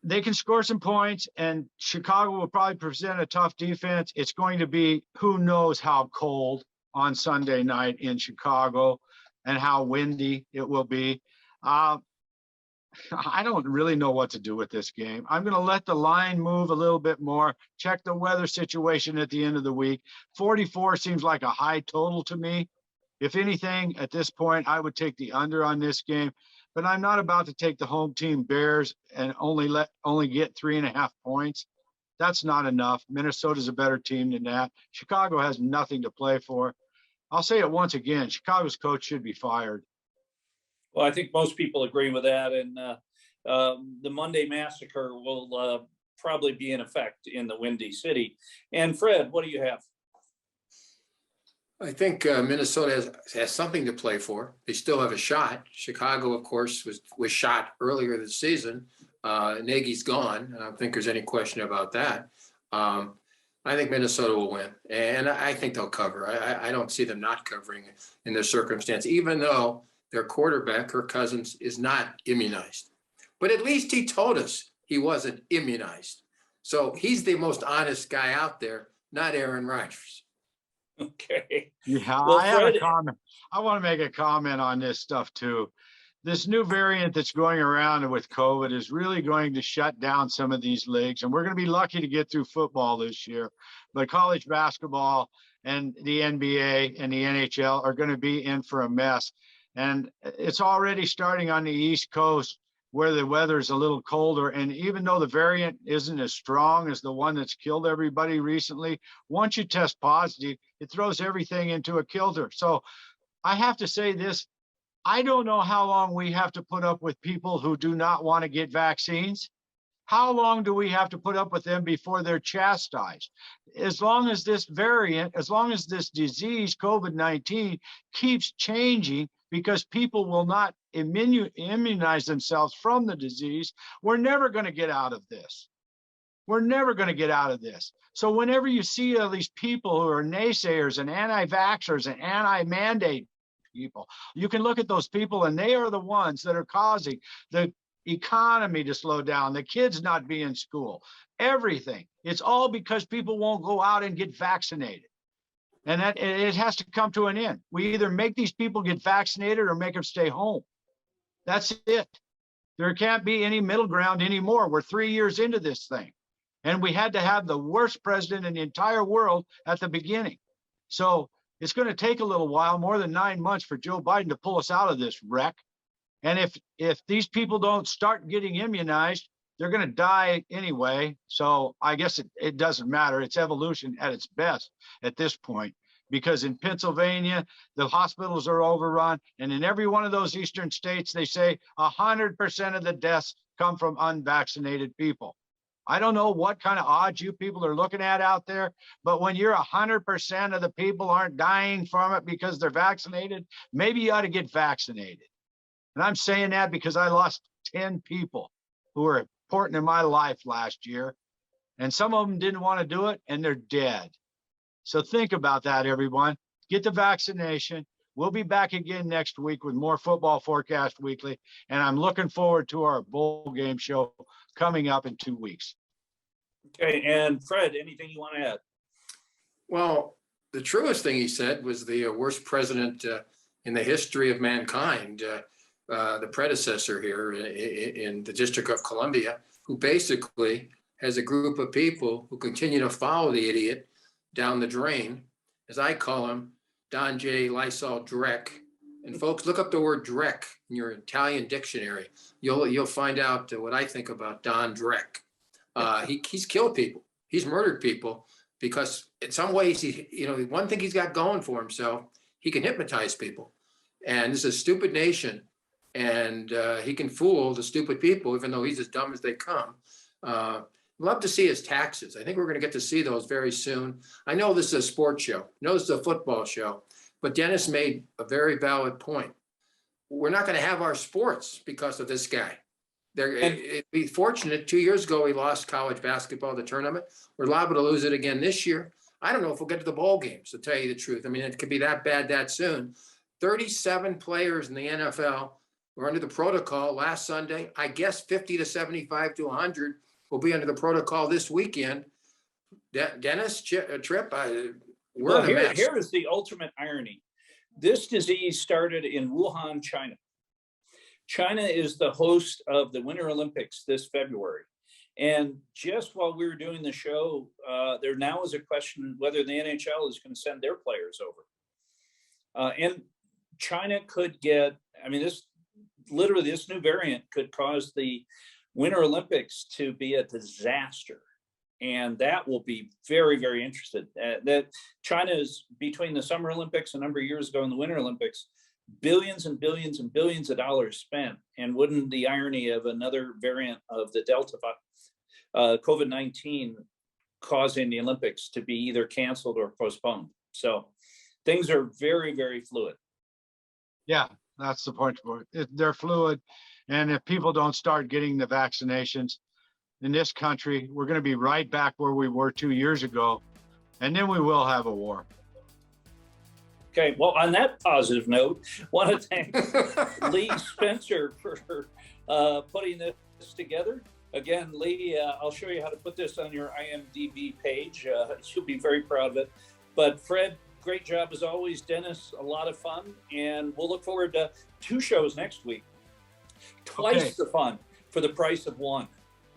they can score some points, and Chicago will probably present a tough defense. It's going to be who knows how cold on Sunday night in Chicago and how windy it will be. I don't really know what to do with this game. I'm going to let the line move a little bit more, check the weather situation at the end of the week. 44 seems like a high total to me. If anything, at this point, I would take the under on this game, but I'm not about to take the home team Bears and only get 3.5 points. That's not enough. Minnesota's a better team than that. Chicago has nothing to play for. I'll say it once again, Chicago's coach should be fired. Well, I think most people agree with that. And the Monday Massacre will probably be in effect in the Windy City. And Fred, what do you have? I think Minnesota has something to play for. They still have a shot. Chicago, of course, was shot earlier this season. Nagy's gone. I don't think there's any question about that. I think Minnesota will win, and I think they'll cover. I don't see them not covering in this circumstance, even though their quarterback, Kirk Cousins, is not immunized. But at least he told us he wasn't immunized. So he's the most honest guy out there, not Aaron Rodgers. Okay. Yeah, well, I have a comment. I want to make a comment on this stuff too. This new variant that's going around with COVID is really going to shut down some of these leagues, and we're going to be lucky to get through football this year. But college basketball and the NBA and the NHL are going to be in for a mess. And it's already starting on the East Coast where the weather is a little colder. And even though the variant isn't as strong as the one that's killed everybody recently, once you test positive, it throws everything into a kilter. So I have to say this. I don't know how long we have to put up with people who do not want to get vaccines. How long do we have to put up with them before they're chastised? As long as this variant, as long as this disease, COVID-19, keeps changing because people will not immunize themselves from the disease, we're never going to get out of this. We're never going to get out of this. So whenever you see all these people who are naysayers and anti-vaxxers and anti-mandate people, you can look at those people and they are the ones that are causing the economy to slow down, the kids not be in school, everything. It's all because people won't go out and get vaccinated. And that it has to come to an end. We either make these people get vaccinated or make them stay home. That's it. There can't be any middle ground anymore. We're 3 years into this thing. And we had to have the worst president in the entire world at the beginning. So it's going to take a little while, more than 9 months, for Joe Biden to pull us out of this wreck. And if these people don't start getting immunized, they're going to die anyway. So I guess it doesn't matter. It's evolution at its best at this point, because in Pennsylvania, the hospitals are overrun. And in every one of those eastern states, they say 100% of the deaths come from unvaccinated people. I don't know what kind of odds you people are looking at out there, but when you're 100% of the people aren't dying from it because they're vaccinated, maybe you ought to get vaccinated. And I'm saying that because I lost 10 people who were important in my life last year, and some of them didn't want to do it, and they're dead. So think about that, everyone. Get the vaccination. We'll be back again next week with more Football Forecast Weekly, and I'm looking forward to our bowl game show coming up in 2 weeks. Okay, and Fred, anything you want to add? Well, the truest thing he said was the worst president in the history of mankind. the predecessor here in the District of Columbia, who basically has a group of people who continue to follow the idiot down the drain, as I call him, Don J. Lysol Dreck. And folks, look up the word Dreck in your Italian dictionary. You'll find out what I think about Don Dreck. He's killed people. He's murdered people because in some ways, one thing he's got going for himself, he can hypnotize people. And this is a stupid nation. And he can fool the stupid people, even though he's as dumb as they come. Love to see his taxes. I think we're going to get to see those very soon. I know this is a sports show. I know this is a football show. But Dennis made a very valid point. We're not going to have our sports because of this guy. It'd be fortunate. 2 years ago, we lost college basketball, the tournament. We're liable to lose it again this year. I don't know if we'll get to the bowl games, to tell you the truth. I mean, it could be that bad that soon. 37 players in the NFL were under the protocol last Sunday. I guess 50 to 75 to 100 will be under the protocol this weekend. Dennis, Tripp, we're in a mess. Here is the ultimate irony. This disease started in Wuhan, China. China is the host of the Winter Olympics this February. And just while we were doing the show, there now is a question whether the NHL is going to send their players over. And China could get, this new variant could cause the Winter Olympics to be a disaster. And that will be very, very interesting. That China is, between the Summer Olympics a number of years ago and the Winter Olympics, billions and billions and billions of dollars spent. And wouldn't the irony of another variant of the Delta COVID-19 causing the Olympics to be either canceled or postponed? So things are very, very fluid. Yeah, that's the point. They're fluid. And if people don't start getting the vaccinations in this country, we're going to be right back where we were 2 years ago. And then we will have a war. Okay, well, on that positive note, want to thank Lee Spencer for putting this together. Again, Lee, I'll show you how to put this on your IMDb page. You'll be very proud of it. But Fred, great job as always. Dennis, a lot of fun. And we'll look forward to 2 shows next week. Twice the fun for the price of one.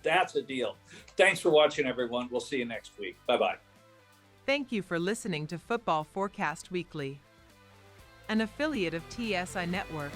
That's a deal. Thanks for watching, everyone. We'll see you next week. Bye-bye. Thank you for listening to Football Forecast Weekly, an affiliate of TSI Network.